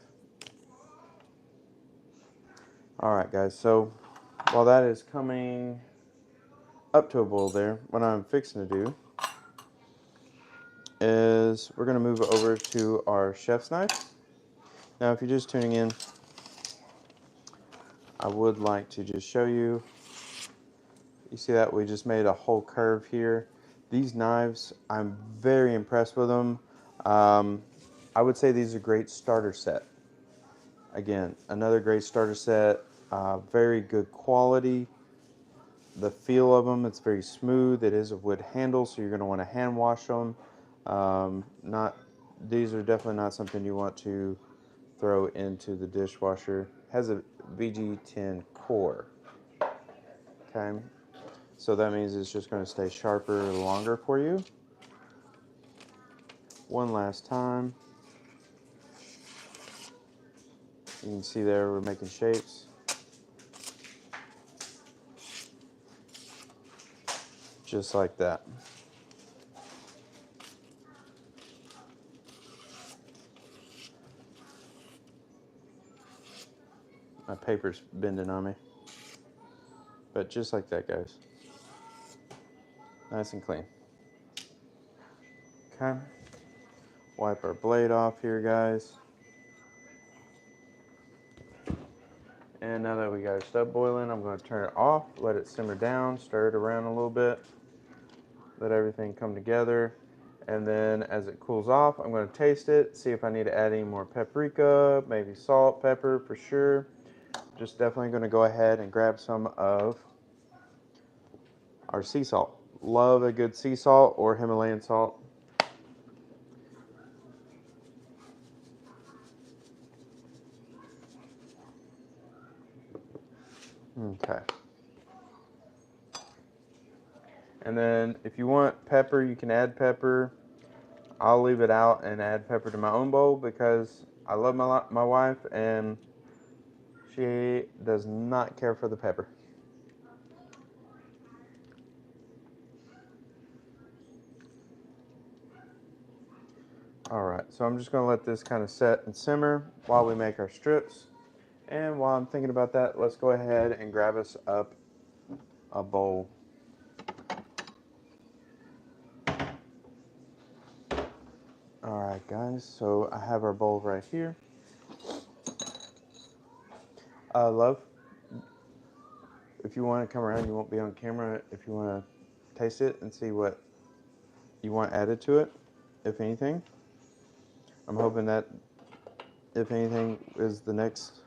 Alright, guys, so while that is coming up to a boil there, what I'm fixing to do is we're going to move over to our chef's knife. Now, if you're just tuning in, I would like to just show you. You see that we just made a whole curve here. These knives, I'm very impressed with them. I would say these are a great starter set. Again, another great starter set. Very good quality. The feel of them, it's very smooth. It is a wood handle, so you're going to want to hand wash them. These are definitely not something you want to throw into the dishwasher. Has a VG10 core. Okay, so that means it's just going to stay sharper longer for you. One last time. You can see there we're making shapes. Just like that. My paper's bending on me. But just like that, guys. Nice and clean. Okay. Wipe our blade off here, guys. And now that we got our stuff boiling, I'm going to turn it off, let it simmer down, stir it around a little bit, let everything come together. And then as it cools off, I'm going to taste it, see if I need to add any more paprika, maybe salt, pepper for sure. Just definitely going to go ahead and grab some of our sea salt. Love a good sea salt or Himalayan salt. Okay. And then if you want pepper, you can add pepper. I'll leave it out and add pepper to my own bowl because I love my wife and she does not care for the pepper. Alright, so I'm just going to let this kind of set and simmer while we make our strips. And while I'm thinking about that, let's go ahead and grab us up a bowl. Alright guys, so I have our bowl right here. Love, if you want to come around, you won't be on camera. If you want to taste it and see what you want added to it, if anything. I'm hoping that, if anything, is the next.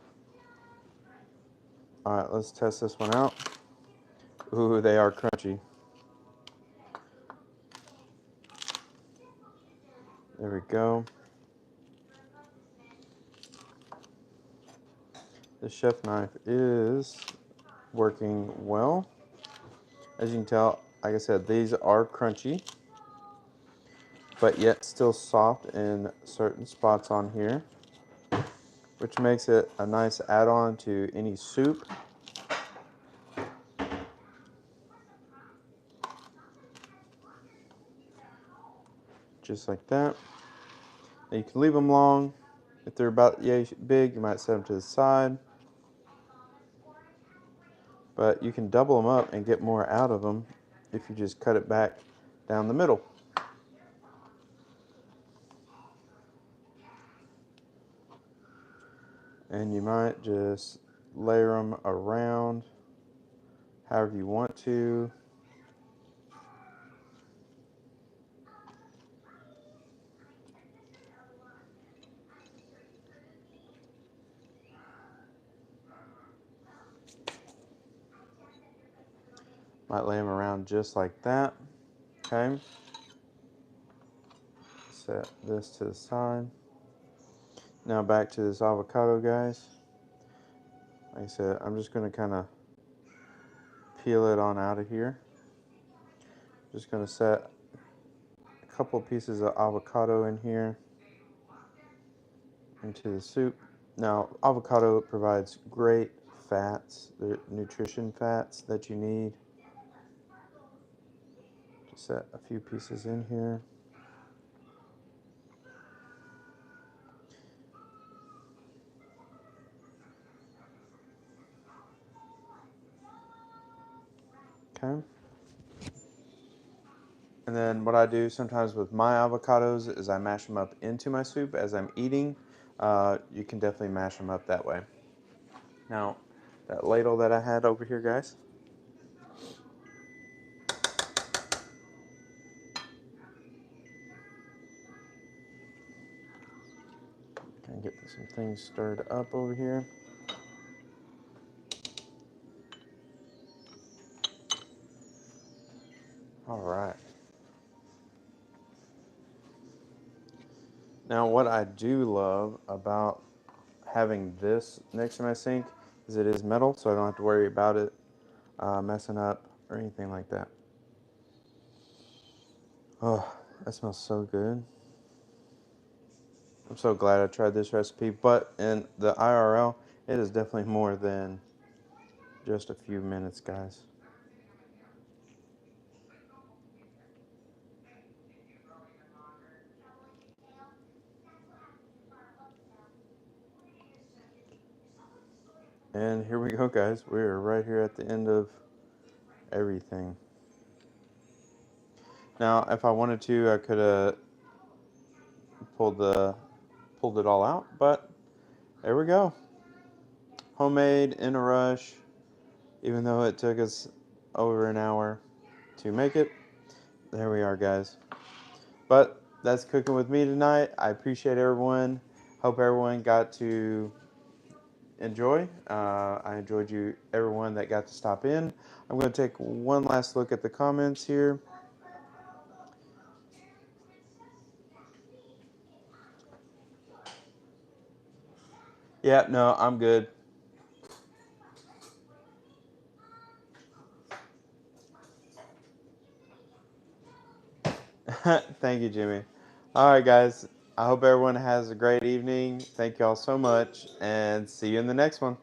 Alright, let's test this one out. Ooh, they are crunchy. There we go. The chef knife is working well. As you can tell, like I said, these are crunchy, but yet still soft in certain spots on here, which makes it a nice add-on to any soup. Just like that. Now you can leave them long. If they're about yay big, you might set them to the side. But you can double them up and get more out of them if you just cut it back down the middle. And you might just layer them around however you want to. Might lay them around just like that. Okay. Set this to the side. Now back to this avocado, guys. Like I said, I'm just going to kind of peel it on out of here. Just going to set a couple pieces of avocado in here into the soup. Now, avocado provides great fats, the nutrition fats that you need. Just set a few pieces in here. Okay. And then what I do sometimes with my avocados is I mash them up into my soup as I'm eating. You can definitely mash them up that way. Now, that ladle that I had over here, guys. Kind of get some things stirred up over here. All right. Now, what I do love about having this next to my sink is it is metal, so I don't have to worry about it messing up or anything like that. Oh, that smells so good. I'm so glad I tried this recipe, but in the IRL, it is definitely more than just a few minutes, guys. And here we go, guys. We are right here at the end of everything. Now, if I wanted to, I could have pulled it all out, but there we go. Homemade in a rush, even though it took us over an hour to make it. There we are, guys. But that's cooking with me tonight. I appreciate everyone. Hope everyone got to enjoy. I enjoyed everyone that got to stop in. I'm going to take one last look at the comments here. Yeah, no, I'm good. Thank you, Jimmy. All right, guys. I hope everyone has a great evening. Thank you all so much, and see you in the next one.